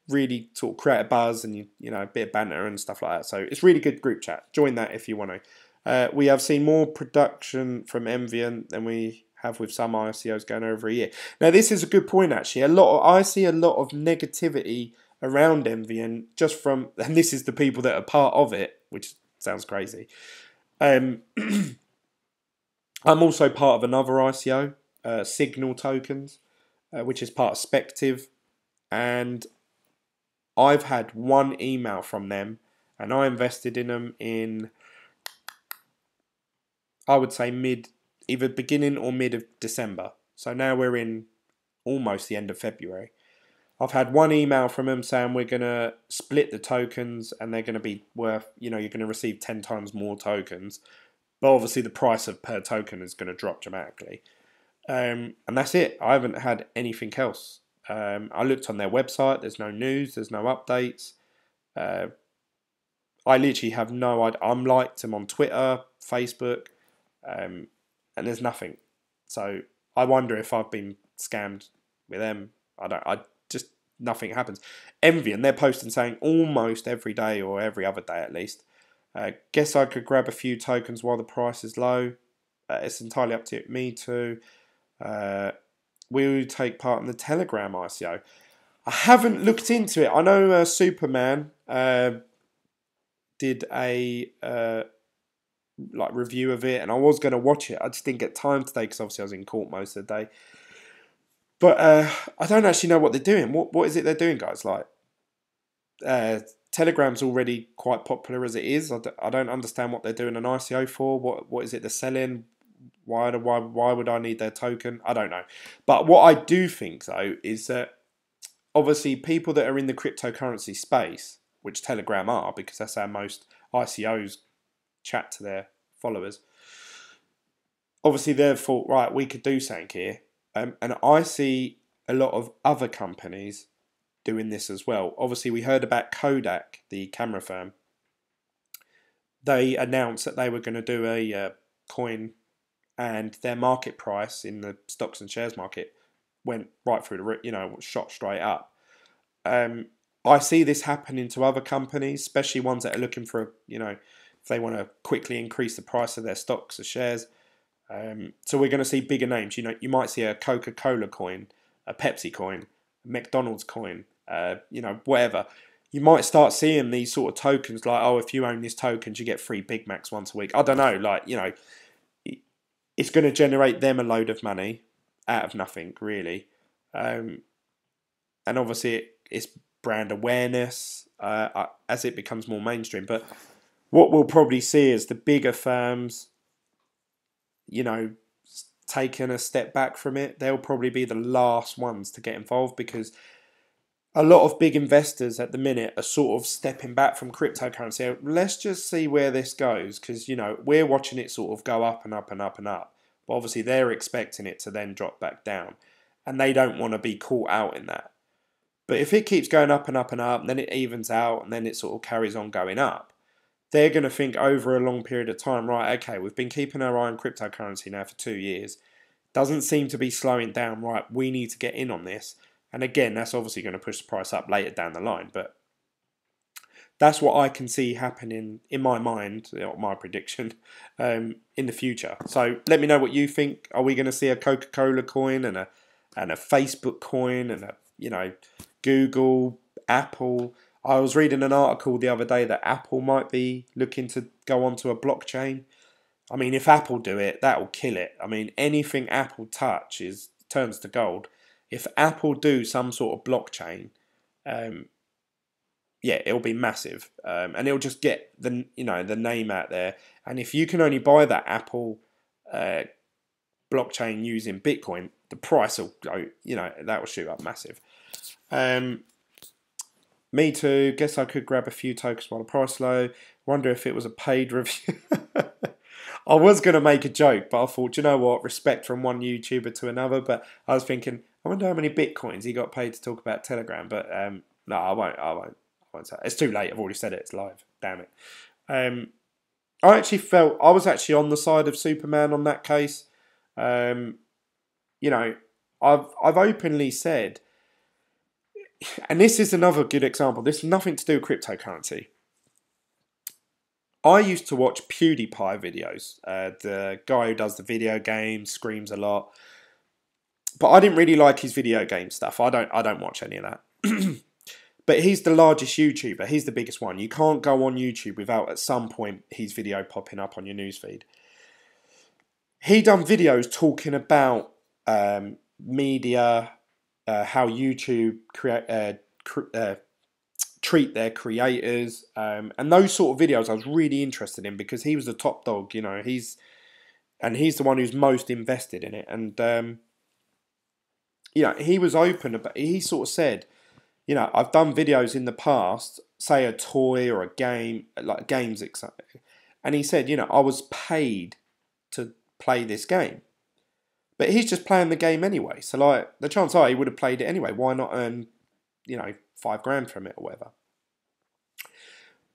really sort of create a buzz and a bit of banter and stuff like that. So it's really good group chat. Join that if you want to. We have seen more production from MVN than we have with some ICOs going over a year. Now, this is a good point, actually. I see a lot of negativity around MVN just from, and this is the people that are part of it, which sounds crazy. I'm also part of another ICO, Signal Tokens, which is part of Spective, and I've had one email from them, and I invested in them in, I would say either beginning or mid of December. So now we're in almost the end of February. I've had one email from them saying we're going to split the tokens and they're going to be worth, you're going to receive 10 times more tokens. But obviously the price of per token is going to drop dramatically. And that's it. I haven't had anything else. I looked on their website. There's no news. There's no updates. I literally have no idea. I'm liked them on Twitter, Facebook. And there's nothing. So I wonder if I've been scammed with them. Nothing happens. MVN, they're posting saying almost every day or every other day at least. Guess I could grab a few tokens while the price is low. It's entirely up to me too. Will you take part in the Telegram ICO? I haven't looked into it. I know Superman did a review of it, and I was going to watch it. I just didn't get time today because obviously I was in court most of the day. But I don't actually know what they're doing. What is it they're doing, guys? Like, Telegram's already quite popular as it is. I don't understand what they're doing an ICO for. What is it they're selling? Why would I need their token? I don't know. But what I do think, though, is that obviously people that are in the cryptocurrency space, which Telegram are, because that's how most ICOs chat to their followers. Obviously, they've thought, right, we could do something here. And I see a lot of other companies doing this as well. Obviously, we heard about Kodak, the camera firm. They announced that they were going to do a coin, and their market price in the stocks and shares market went right through the, shot straight up. I see this happening to other companies, especially ones that are looking for, if they want to quickly increase the price of their stocks or shares. So we're going to see bigger names. You might see a Coca-Cola coin, a Pepsi coin, a McDonald's coin, whatever. You might start seeing these sort of tokens like, oh, if you own this token, you get free Big Macs once a week. I don't know, it's going to generate them a load of money out of nothing, really. And obviously it's brand awareness as it becomes more mainstream. But what we'll probably see is the bigger firms, taking a step back from it. They'll probably be the last ones to get involved, because a lot of big investors at the minute are sort of stepping back from cryptocurrency. Let's just see where this goes, because we're watching it sort of go up and up and up and up, but obviously they're expecting it to then drop back down, and they don't want to be caught out in that. But if it keeps going up and up and up, and then it evens out, and then it sort of carries on going up, they're going to think over a long period of time, right, okay, we've been keeping our eye on cryptocurrency now for 2 years. Doesn't seem to be slowing down, right, we need to get in on this. And again, that's obviously going to push the price up later down the line. But that's what I can see happening in my mind, my prediction, in the future. So let me know what you think. Are we going to see a Coca-Cola coin and a Facebook coin and a Google, Apple? I was reading an article the other day that Apple might be looking to go onto a blockchain. I mean, if Apple do it, that will kill it. I mean, anything Apple touch turns to gold. If Apple do some sort of blockchain, it'll be massive, and it'll just get the name out there. And if you can only buy that Apple blockchain using Bitcoin, the price will go. That will shoot up massive. Me too. Guess I could grab a few tokens while the price low. Wonder if it was a paid review. I was going to make a joke, but I thought, you know what, respect from one YouTuber to another. But I was thinking, I wonder how many Bitcoins he got paid to talk about Telegram. But no, I won't say it. It's too late. I've already said it. It's live. Damn it. I actually felt I was actually on the side of Superman on that case. I've openly said, and this is another good example. This is nothing to do with cryptocurrency. I used to watch PewDiePie videos, the guy who does the video games, screams a lot. But I didn't really like his video game stuff. I don't watch any of that. But he's the largest YouTuber. He's the biggest one. You can't go on YouTube without at some point his video popping up on your newsfeed. He done videos talking about media, how YouTube treat their creators, and those sort of videos I was really interested in, because he was the top dog. He's the one who's most invested in it, and he was open about. He sort of said, I've done videos in the past, say a toy or a game, like games, and he said, I was paid to play this game, but he's just playing the game anyway. So like the chance are he would have played it anyway. Why not earn, $5,000 from it or whatever?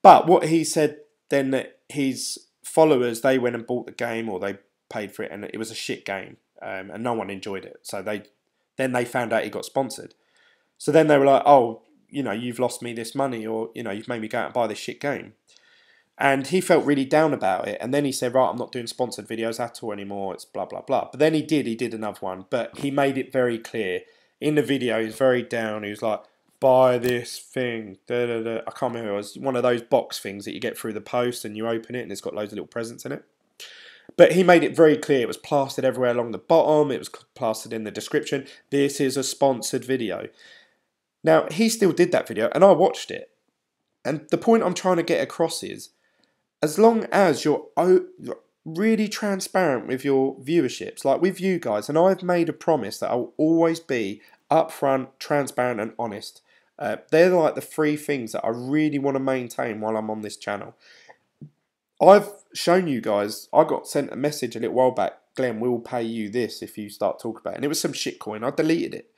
But what he said then, that his followers, they went and bought the game, or they paid for it, and it was a shit game, and no one enjoyed it. So they found out he got sponsored. So then they were like, oh, you've lost me this money, or, you've made me go out and buy this shit game. And he felt really down about it. And then he said, right, I'm not doing sponsored videos at all anymore. It's blah, blah, blah. But then he did another one. But he made it very clear. In the video, he was very down. He was like, buy this thing. Da, da, da. I can't remember. It was one of those box things that you get through the post and you open it and it's got loads of little presents in it. But he made it very clear. It was plastered everywhere along the bottom. It was plastered in the description. This is a sponsored video. Now, he still did that video and I watched it. And the point I'm trying to get across is, as long as you're really transparent with your viewerships, like with you guys, and I've made a promise that I'll always be upfront, transparent and honest They're like the three things that I really want to maintain while I'm on this channel. I've shown you guys, I got sent a message a little while back, Glenn, we'll pay you this if you start talking about it. And it was some shitcoin. I deleted it.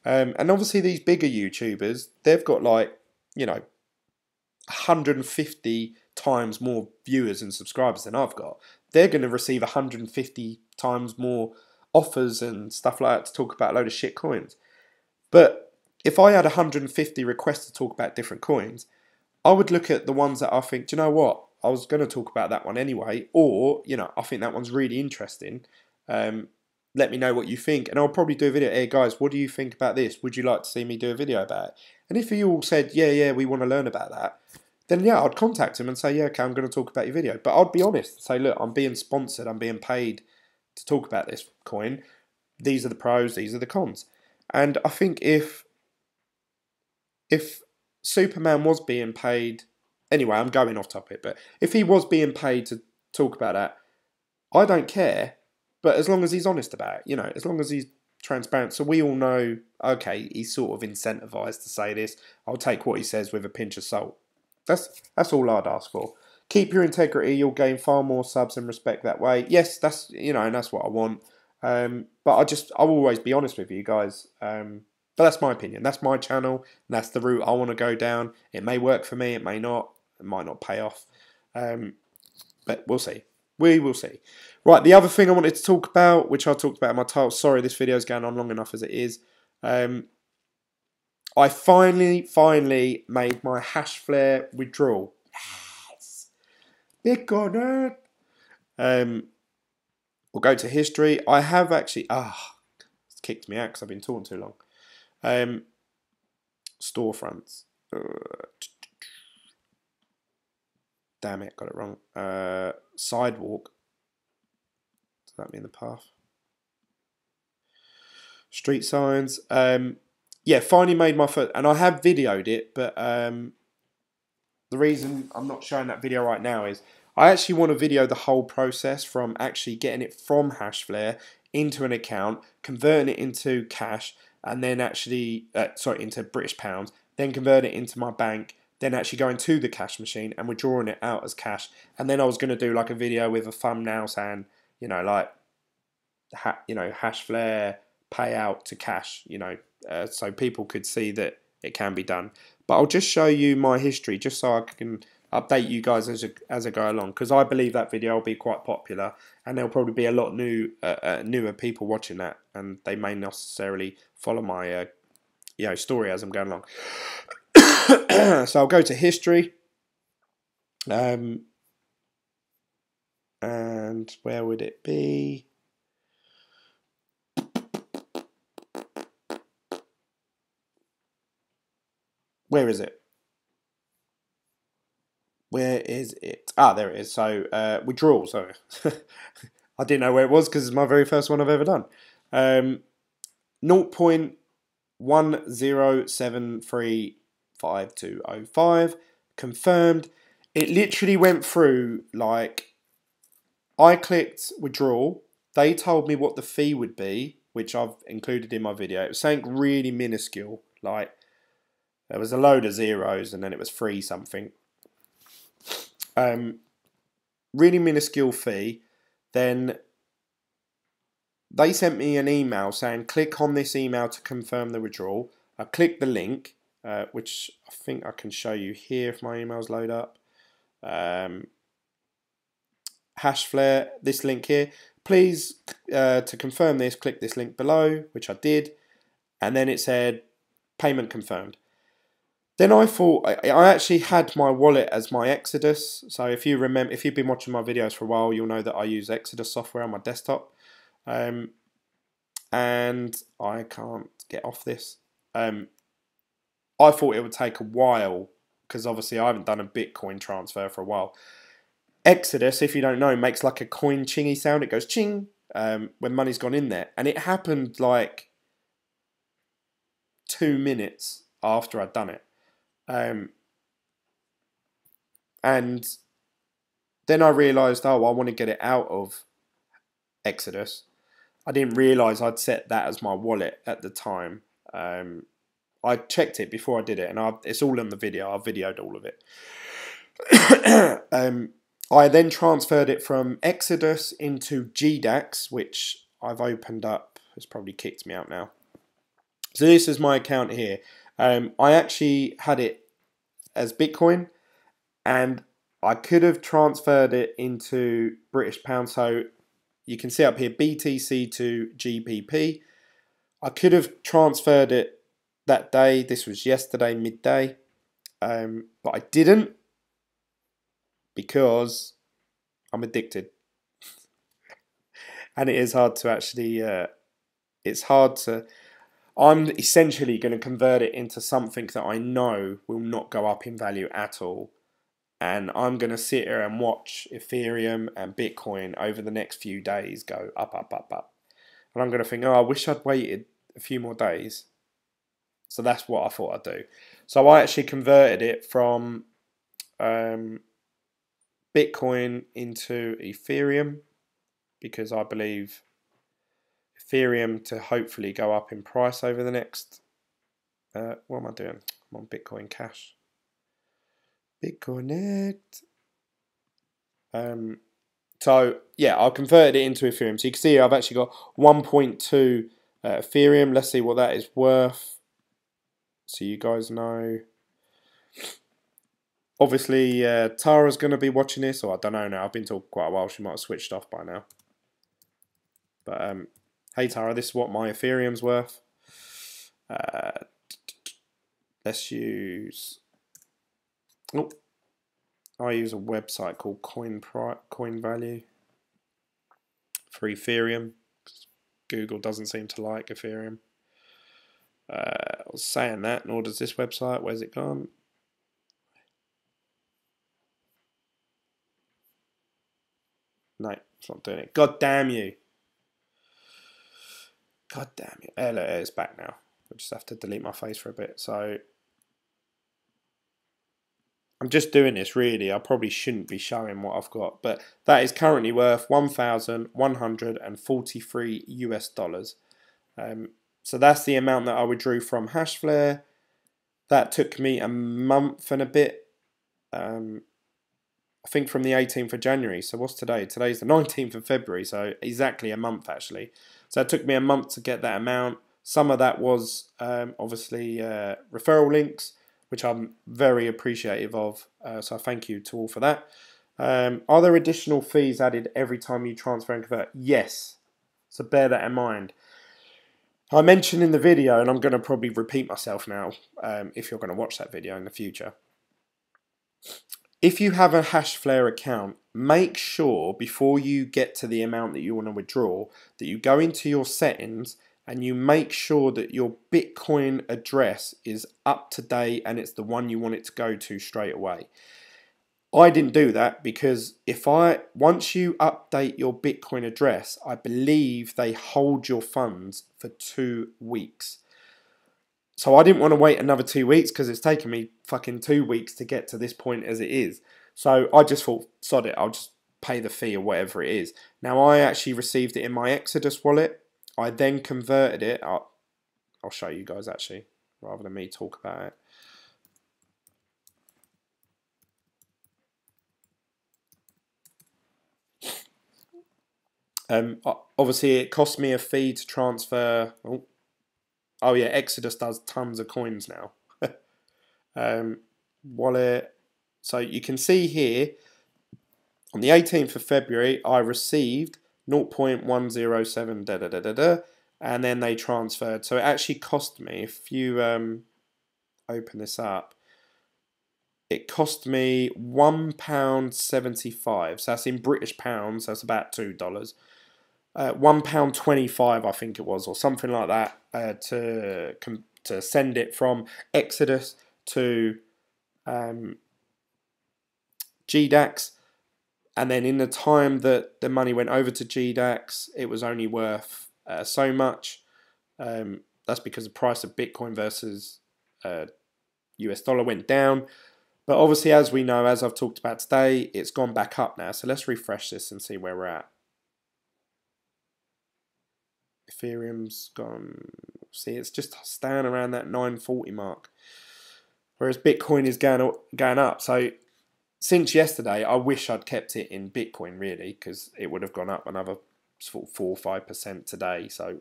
And obviously these bigger YouTubers, they've got like, you know, 150 times more viewers and subscribers than I've got. They're going to receive 150 times more offers and stuff like that to talk about a load of shit coins. But if I had 150 requests to talk about different coins, I would look at the ones that I think, do you know what? I was going to talk about that one anyway, or, you know, I think that one's really interesting. Let me know what you think, and I'll probably do a video. Hey guys, what do you think about this? Would you like to see me do a video about it? And if you all said, yeah, we want to learn about that, then yeah, I'd contact him and say, yeah, okay, I'm going to talk about your video. But I'd be honest and say, look, I'm being sponsored, I'm being paid to talk about this coin. These are the pros, these are the cons. And I think if Superman was being paid, anyway, I'm going off topic, but if he was being paid to talk about that, I don't care, but as long as he's honest about it, you know, as long as he's transparent, so we all know, okay, he's sort of incentivized to say this, I'll take what he says with a pinch of salt. That's all I'd ask for. Keep your integrity, you'll gain far more subs and respect that way. Yes, that's, you know, and that's what I want. But I'll always be honest with you guys. But that's my opinion. That's my channel, and that's the route I want to go down. It may work for me, it may not. It might not pay off. But we'll see. We will see. Right, the other thing I wanted to talk about, which I talked about in my title, sorry this video is going on long enough as it is. I finally made my HashFlare withdrawal. Yes! Bitcoin. We'll go to history. I have actually... it's kicked me out because I've been talking too long. Storefronts. Damn it, got it wrong. Sidewalk. Does that mean the path? Street signs. Yeah, finally made my first, and I have videoed it, but the reason I'm not showing that video right now is I actually want to video the whole process from actually getting it from HashFlare into an account, converting it into cash, and then actually, into British pounds, then convert it into my bank, then actually going to the cash machine and withdrawing it out as cash. And then I was going to do like a video with a thumbnail saying, you know, like, HashFlare payout to cash, you know, so people could see that it can be done. But I'll just show you my history just so I can update you guys as I go along, because I believe that video will be quite popular and there'll probably be a lot newer people watching that, and they may not necessarily follow my story as I'm going along. So I'll go to history, and where would it be? Where is it? Where is it? There it is. So withdrawal. Sorry, I didn't know where it was because it's my very first one I've ever done. 0.10735205 confirmed. It literally went through like, I clicked withdrawal. They told me what the fee would be, which I've included in my video. It was something really minuscule, like there was a load of zeros and then it was free something. Really minuscule fee. Then they sent me an email saying, click on this email to confirm the withdrawal. I clicked the link, which I think I can show you here if my emails load up. HashFlare, this link here. Please, to confirm this, click this link below, which I did. And then it said, payment confirmed. Then I thought, I actually had my wallet as my Exodus. So if you remember, if you've been watching my videos for a while, you'll know that I use Exodus software on my desktop. And I can't get off this. I thought it would take a while because obviously I haven't done a Bitcoin transfer for a while. Exodus, if you don't know, makes like a coin chingy sound. It goes ching when money's gone in there. And it happened like 2 minutes after I'd done it. And then I realised, I want to get it out of Exodus. I didn't realise I'd set that as my wallet at the time. I I checked it before I did it, and it's all in the video. I videoed all of it. I then transferred it from Exodus into GDAX, which I've opened up. It's probably kicked me out now. So this is my account here. I actually had it as Bitcoin, and I could have transferred it into British pound. So you can see up here BTC to GBP. I could have transferred it that day. This was yesterday midday, but I didn't because I'm addicted, and it is hard to actually. It's hard to. I'm essentially going to convert it into something that I know will not go up in value at all. And I'm going to sit here and watch Ethereum and Bitcoin over the next few days go up, up, up, up. And I'm going to think, oh, I wish I'd waited a few more days. So that's what I thought I'd do. So I actually converted it from Bitcoin into Ethereum because I believe Ethereum to hopefully go up in price over the next, what am I doing? I'm on Bitcoin Cash. BitConnect. So yeah, I'll convert it into Ethereum. So you can see I've actually got 1.2 Ethereum. Let's see what that is worth. So you guys know. Obviously, Tara's going to be watching this, or I don't know now. I've been talking quite a while. She might have switched off by now. But hey Tara, this is what my Ethereum's worth. Let's use. Oh, I use a website called Coin Value for Ethereum. Google doesn't seem to like Ethereum. I was saying that, nor does this website. Where's it gone? No, it's not doing it. God damn you. God damn you. It's back now. I just have to delete my face for a bit. So I'm just doing this really. I probably shouldn't be showing what I've got, but that is currently worth 1,143 US dollars. So that's the amount that I withdrew from HashFlare. That took me a month and a bit. I think from the 18th of January. So what's today? Today's the 19th of February. So exactly a month actually. So it took me a month to get that amount. Some of that was obviously referral links, which I'm very appreciative of. So thank you to all for that. Are there additional fees added every time you transfer and convert? Yes. So bear that in mind. I mentioned in the video, and I'm going to probably repeat myself now if you're going to watch that video in the future. If you have a HashFlare account, make sure before you get to the amount that you want to withdraw that you go into your settings and you make sure that your Bitcoin address is up to date and it's the one you want it to go to straight away. I didn't do that because once you update your Bitcoin address, I believe they hold your funds for 2 weeks. So I didn't want to wait another 2 weeks because it's taken me fucking 2 weeks to get to this point as it is. So I just thought, sod it, I'll just pay the fee or whatever it is. Now I actually received it in my Exodus wallet. I then converted it. I'll show you guys actually, rather than me talk about it. Obviously it cost me a fee to transfer. Oh yeah, Exodus does tons of coins now. Wallet. So you can see here, on the 18th of February, I received 0.107 and then they transferred. So it actually cost me, if you open this up, it cost me £1.75. So that's in British pounds, so that's about $2. £1.25 I think it was, or something like that, to send it from Exodus to GDAX. And then in the time that the money went over to GDAX, it was only worth so much. That's because the price of Bitcoin versus US dollar went down. But obviously, as we know, as I've talked about today, it's gone back up now. So let's refresh this and see where we're at. Ethereum's gone See, it's just staying around that 940 mark. Whereas Bitcoin is going up. So since yesterday, I wish I'd kept it in Bitcoin, really, because it would have gone up another 4 or 5% today. So,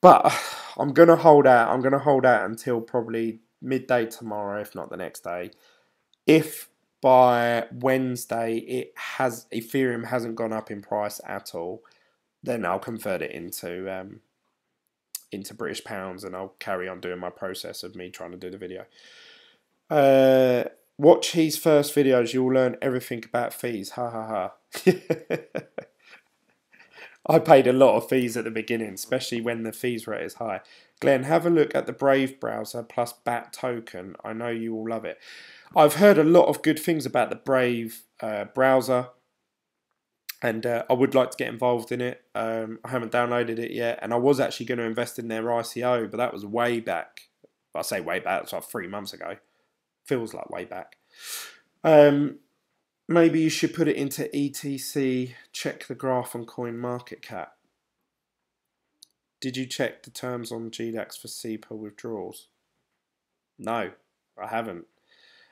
but I'm going to hold out. I'm going to hold out until probably midday tomorrow, if not the next day. If by Wednesday Ethereum hasn't gone up in price at all, then I'll convert it into British pounds, and I'll carry on doing my process of me trying to do the video. Watch his first videos, you'll learn everything about fees. Ha ha ha. I paid a lot of fees at the beginning, especially when the fees rate is high. Glenn, have a look at the Brave browser plus BAT token. I know you will love it. I've heard a lot of good things about the Brave browser, and I would like to get involved in it. I haven't downloaded it yet, and I was actually going to invest in their ICO, but that was way back. I say way back, it's like 3 months ago. Feels like way back. Maybe you should put it into ETC. Check the graph on CoinMarketCap. Did you check the terms on GDAX for SEPA withdrawals? No, I haven't.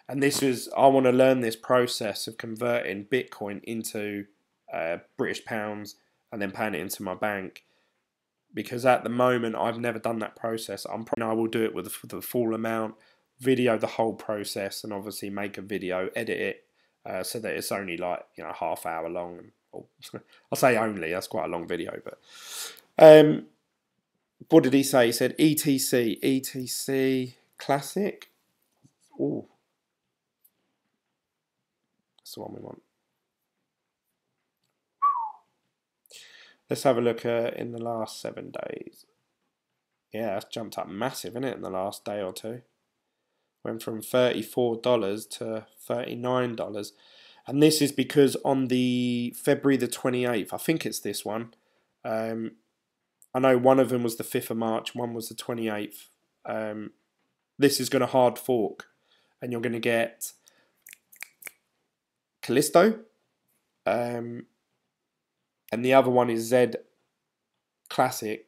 And this is, I want to learn this process of converting Bitcoin into British pounds and then paying it into my bank. Because at the moment, I've never done that process. I will do it with the full amount, video the whole process, and obviously make a video, edit it so that it's only like, you know, half hour long. I'll say only, that's quite a long video, but what did he say? He said ETC Classic. Oh, that's the one we want. Let's have a look in the last 7 days. Yeah, it's jumped up massive, isn't it, in the last day or two? Went from $34 to $39. And this is because on the February the 28th, I think it's this one. I know one of them was the 5th of March, one was the 28th. This is going to hard fork, and you're going to get Callisto. And the other one is Z Classic.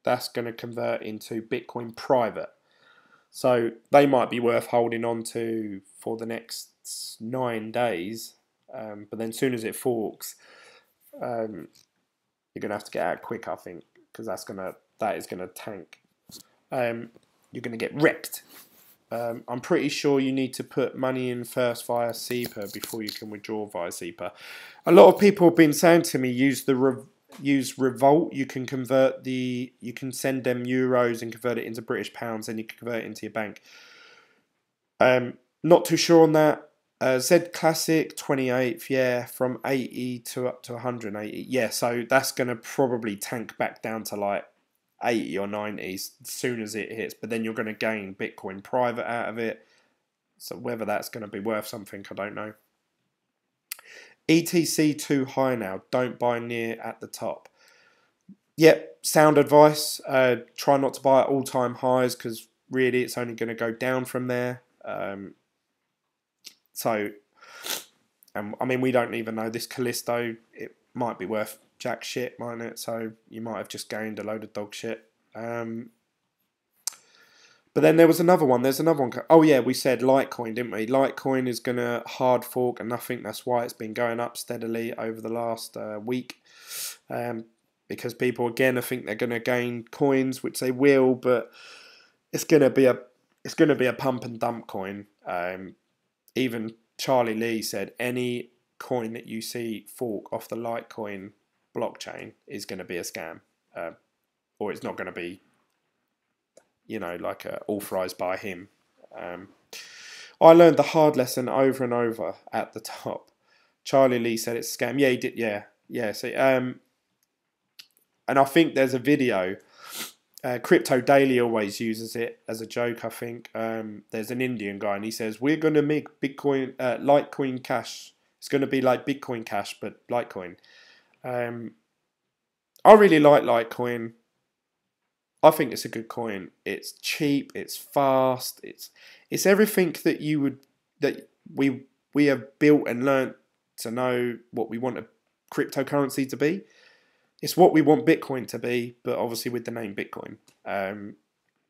That's going to convert into Bitcoin Private. So they might be worth holding on to for the next 9 days. But then as soon as it forks, you're going to have to get out quick, I think, because that is gonna tank. You're going to get wrecked. I'm pretty sure you need to put money in first via SEPA before you can withdraw via SEPA. A lot of people have been saying to me, use Revolt. You can send them euros and convert it into British pounds, and you can convert it into your bank. Not too sure on that. Z Classic 28th, yeah, from 80 to up to 180. Yeah, so that's going to probably tank back down to like 80 or 90 as soon as it hits, but then you're going to gain Bitcoin Private out of it. So whether that's going to be worth something, I don't know. ETC too high now. Don't buy near at the top. Yep, sound advice. Try not to buy at all-time highs, because really it's only going to go down from there. I mean, we don't even know this Callisto. It might be worth jack shit, mightn't it? So you might have just gained a load of dog shit. But then there was another one. There's another one. Oh yeah, we said Litecoin, didn't we? Litecoin is going to hard fork, and I think that's why it's been going up steadily over the last week. Because people, again, I think they're going to gain coins, which they will, but it's going to be a pump and dump coin. Even Charlie Lee said any coin that you see fork off the Litecoin blockchain is going to be a scam, or it's not going to be, like authorized by him. I learned the hard lesson over and over at the top. Charlie Lee said it's a scam. Yeah, he did. Yeah. So, and I think there's a video. Crypto Daily always uses it as a joke, I think. There's an Indian guy, and he says, we're going to make Bitcoin, Litecoin Cash. It's going to be like Bitcoin Cash, but Litecoin. I really like Litecoin. I think it's a good coin. It's cheap, it's fast, it's everything that we have built and learnt to know what we want a cryptocurrency to be. it's what we want Bitcoin to be, but obviously with the name Bitcoin.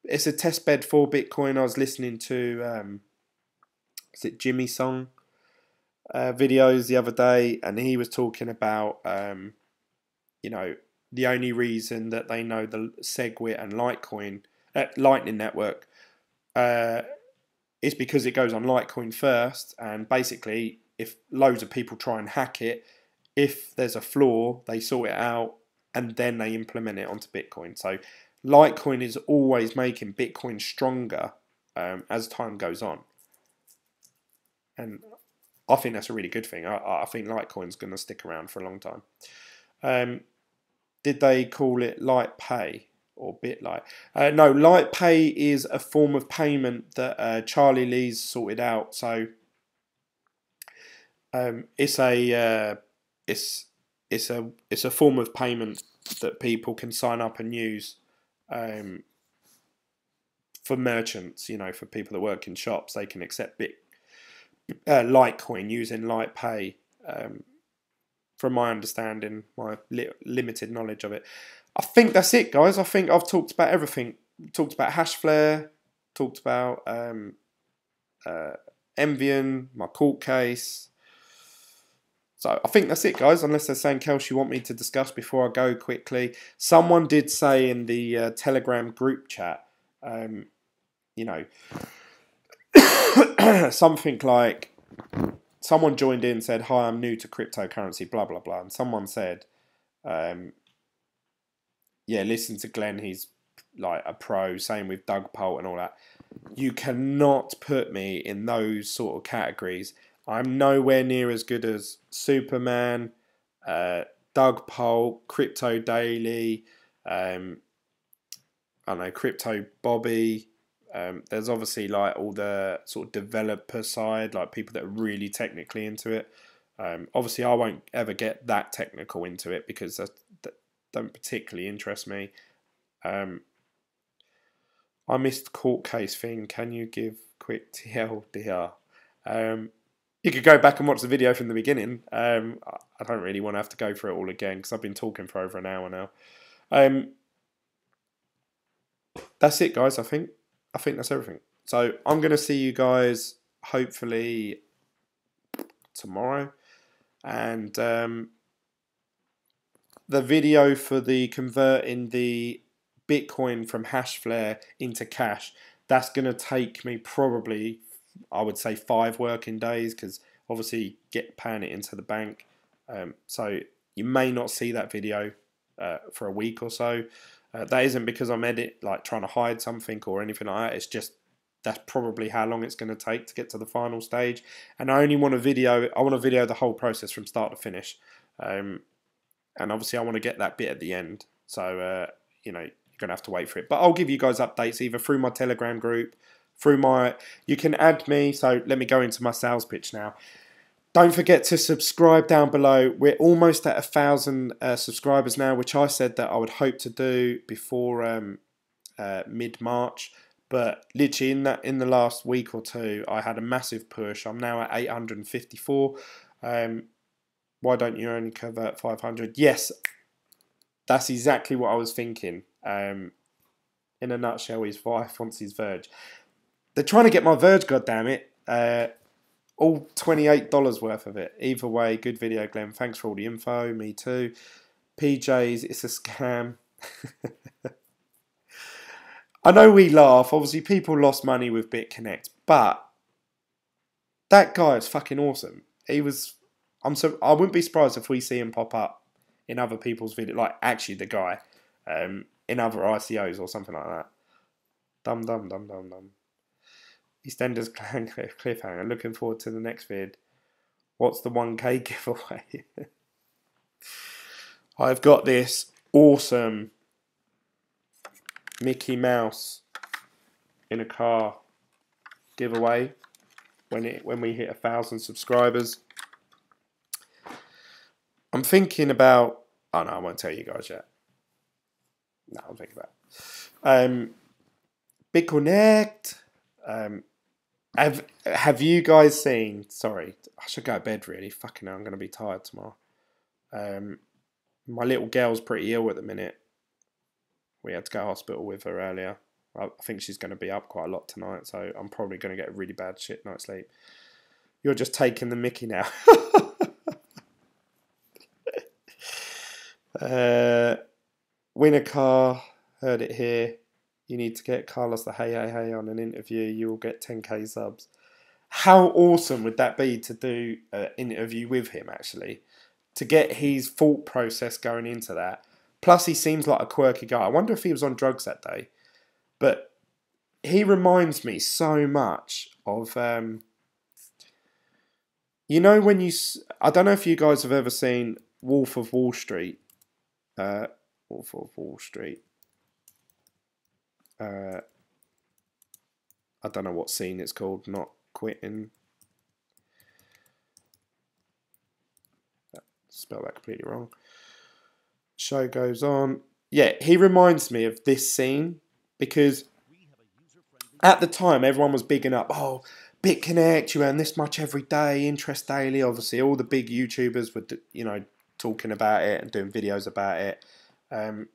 It's a test bed for Bitcoin. I was listening to is it Jimmy Song videos the other day, and he was talking about you know, the only reason that they know the SegWit and Litecoin Lightning Network is because it goes on Litecoin first, and basically if loads of people try and hack it, if there's a flaw, they sort it out and then they implement it onto Bitcoin. So Litecoin is always making Bitcoin stronger as time goes on. And I think that's a really good thing. I think Litecoin's going to stick around for a long time. Did they call it Light Pay or BitLite? No, Light Pay is a form of payment that Charlie Lee's sorted out. So it's a form of payment that people can sign up and use for merchants. You know, for people that work in shops, they can accept Litecoin using Light Pay. From my understanding, my limited knowledge of it. I think that's it, guys. I think I've talked about everything. Talked about HashFlare, talked about Envian, my court case. So I think that's it, guys, unless there's something else you want me to discuss before I go quickly. Someone did say in the Telegram group chat, you know, something like, someone joined in and said, "Hi, I'm new to cryptocurrency, blah, blah, blah." And someone said, yeah, listen to Glenn, he's like a pro, same with Doug Polt and all that. You cannot put me in those sort of categories. I'm nowhere near as good as Superman, Doug Polt, Crypto Daily, I don't know, Crypto Bobby. There's obviously like all the sort of developer side, like people that are really technically into it. Obviously, I won't ever get that technical into it because that don't particularly interest me. I missed court case thing. Can you give quick TLDR? You could go back and watch the video from the beginning. I don't really want to have to go through it all again because I've been talking for over an hour now. That's it, guys. I think that's everything. So I'm going to see you guys hopefully tomorrow. And the video for the converting the Bitcoin from HashFlare into cash, that's going to take me probably, I would say, 5 working days because obviously paying it into the bank. So you may not see that video for a week or so. That isn't because I'm trying to hide something or anything like that. It's just that's probably how long it's going to take to get to the final stage. And I only want to video. I want to video the whole process from start to finish. And obviously I want to get that bit at the end. So you know, you're going to have to wait for it. But I'll give you guys updates either through my Telegram group, you can add me. So let me go into my sales pitch now. Don't forget to subscribe down below. We're almost at 1,000 subscribers now, which I said that I would hope to do before mid-March. But literally in the last week or two, I had a massive push. I'm now at 854. Why don't you only convert 500? Yes, that's exactly what I was thinking. In a nutshell, his wife wants his Verge. They're trying to get my Verge, goddammit. All $28 worth of it. Either way, good video, Glenn. Thanks for all the info. Me too. PJs, it's a scam. I know we laugh. Obviously, people lost money with BitConnect, but that guy is fucking awesome. I wouldn't be surprised if we see him pop up in other people's videos, like actually the guy, in other ICOs or something like that. Dum. EastEnders Clan cliffhanger. Looking forward to the next vid. What's the 1K giveaway? I've got this awesome Mickey Mouse in a car giveaway when we hit 1,000 subscribers. I'm thinking about. Oh no, I won't tell you guys yet. No, I'm thinking about BitConnect. Have you guys seen? Sorry, I should go to bed really. Fucking hell, I'm going to be tired tomorrow. My little girl's pretty ill at the minute. We had to go to hospital with her earlier. I think she's going to be up quite a lot tonight, so I'm probably going to get a really bad shit night's sleep. You're just taking the mickey now. Win a car. Heard it here. You need to get Carlos the Hey Hey Hey on an interview. You will get 10k subs. How awesome would that be to do an interview with him, actually? To get his thought process going into that. Plus, he seems like a quirky guy. I wonder if he was on drugs that day. But he reminds me so much of... you know when you... I don't know if you guys have ever seen Wolf of Wall Street. Wolf of Wall Street. I don't know what scene it's called. Not quitting. Spell that completely wrong. Show goes on. Yeah, he reminds me of this scene because at the time everyone was bigging up, oh, BitConnect, you earn this much every day, interest daily. Obviously, all the big YouTubers were, you know, talking about it and doing videos about it. But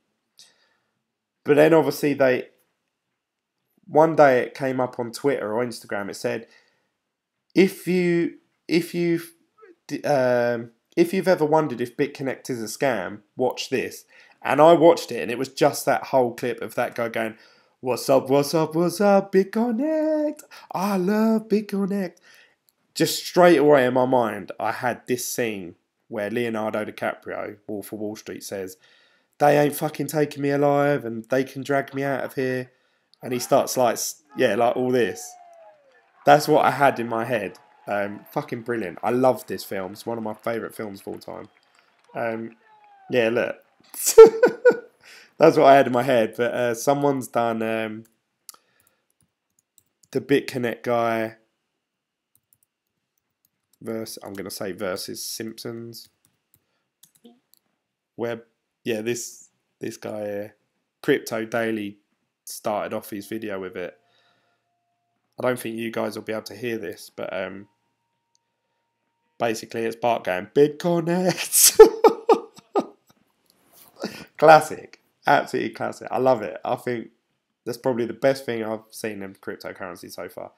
then obviously one day it came up on Twitter or Instagram. It said, if you've ever wondered if BitConnect is a scam, watch this. And I watched it, and it was just that whole clip of that guy going, what's up, what's up, what's up, BitConnect? I love BitConnect. Just straight away in my mind, I had this scene where Leonardo DiCaprio, Wolf of Wall Street, says, they ain't fucking taking me alive, and they can drag me out of here. And he starts like, yeah, like all this. That's what I had in my head. Fucking brilliant. I love this film. It's one of my favourite films of all time. Yeah, look. That's what I had in my head. But someone's done the BitConnect guy versus Simpsons. Where, yeah, this guy, Crypto Daily, started off his video with it. I don't think you guys will be able to hear this, but basically it's Bart going, BitConnect. Classic. Absolutely classic. I love it. I think that's probably the best thing I've seen in cryptocurrency so far.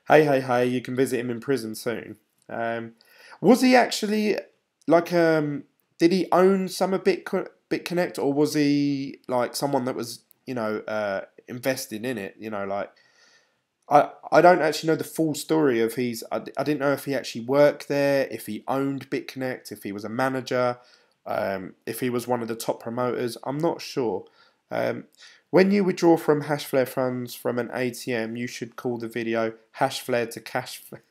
Hey, hey, hey, you can visit him in prison soon. Was he actually, like, did he own some of BitConnect, or was he, like, someone that was, you know, invested in it? You know, like, I don't actually know the full story of his... I didn't know if he actually worked there, if he owned BitConnect, if he was a manager, if he was one of the top promoters. I'm not sure. When you withdraw from HashFlare funds from an ATM, you should call the video HashFlare to CashFlare.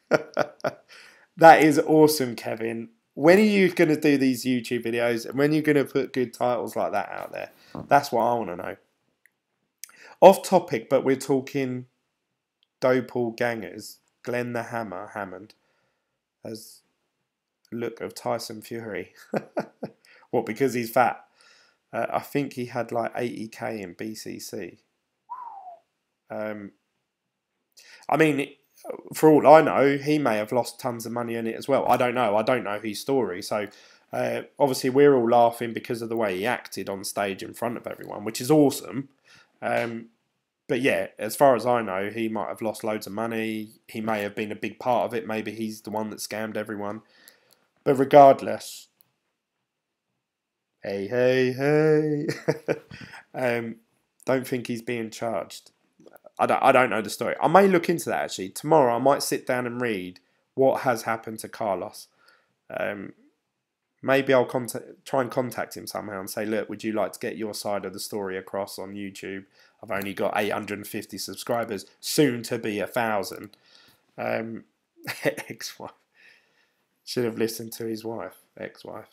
That is awesome, Kevin. When are you going to do these YouTube videos? And when are you going to put good titles like that out there? That's what I want to know. Off topic, but we're talking... doppelgangers. Glen the Hammer Hammond has a look of Tyson Fury. What, because he's fat? I think he had like 80k in BCC. I mean, for all I know, he may have lost tons of money in it as well. I don't know. I don't know his story. So obviously we're all laughing because of the way he acted on stage in front of everyone, which is awesome. But yeah, as far as I know, he might have lost loads of money. He may have been a big part of it. Maybe he's the one that scammed everyone. But regardless, hey, hey, hey. Don't think he's being charged. I don't know the story. I may look into that actually. Tomorrow I might sit down and read what has happened to Carlos. Maybe I'll try and contact him somehow and say, look, would you like to get your side of the story across on YouTube? I've only got 850 subscribers, soon to be 1,000. Ex-wife. Should have listened to his wife. Ex-wife.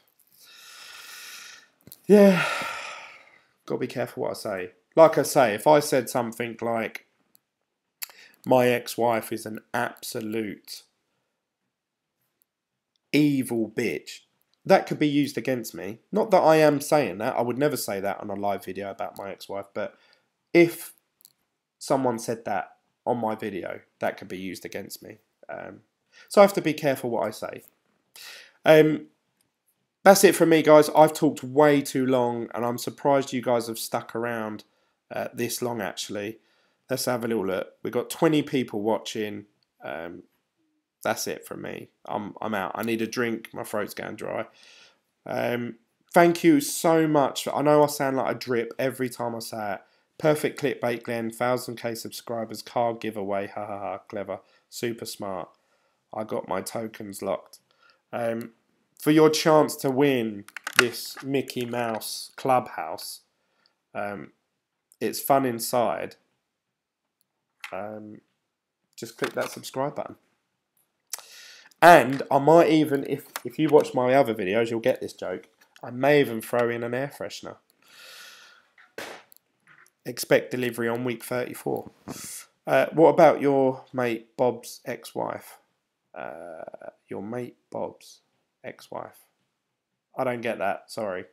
Yeah. Got to be careful what I say. Like I say, if I said something like, my ex-wife is an absolute evil bitch, that could be used against me. Not that I am saying that. I would never say that on a live video about my ex-wife. But if someone said that on my video, that could be used against me. So I have to be careful what I say. that's it from me, guys. I've talked way too long, and I'm surprised you guys have stuck around this long, actually. Let's have a little look. We've got 20 people watching. That's it from me. I'm out. I need a drink. My throat's going dry. Thank you so much. I know I sound like a drip every time I say it. Perfect clickbait, Glenn. 1000k subscribers. Card giveaway. Ha ha ha. Clever. Super smart. I got my tokens locked. For your chance to win this Mickey Mouse Clubhouse, it's fun inside. Just click that subscribe button. And I might even, if you watch my other videos, you'll get this joke. I may even throw in an air freshener. Expect delivery on week 34. What about your mate Bob's ex-wife? Your mate Bob's ex-wife. I don't get that. Sorry.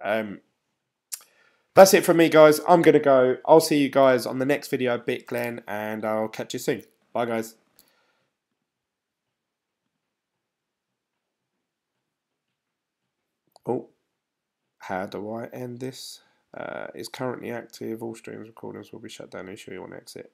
That's it from me, guys. I'm going to go. I'll see you guys on the next video, Glen, and I'll catch you soon. Bye, guys. Oh, how do I end this? Is currently active. All streams recordings will be shut down. Are you sure you want to exit?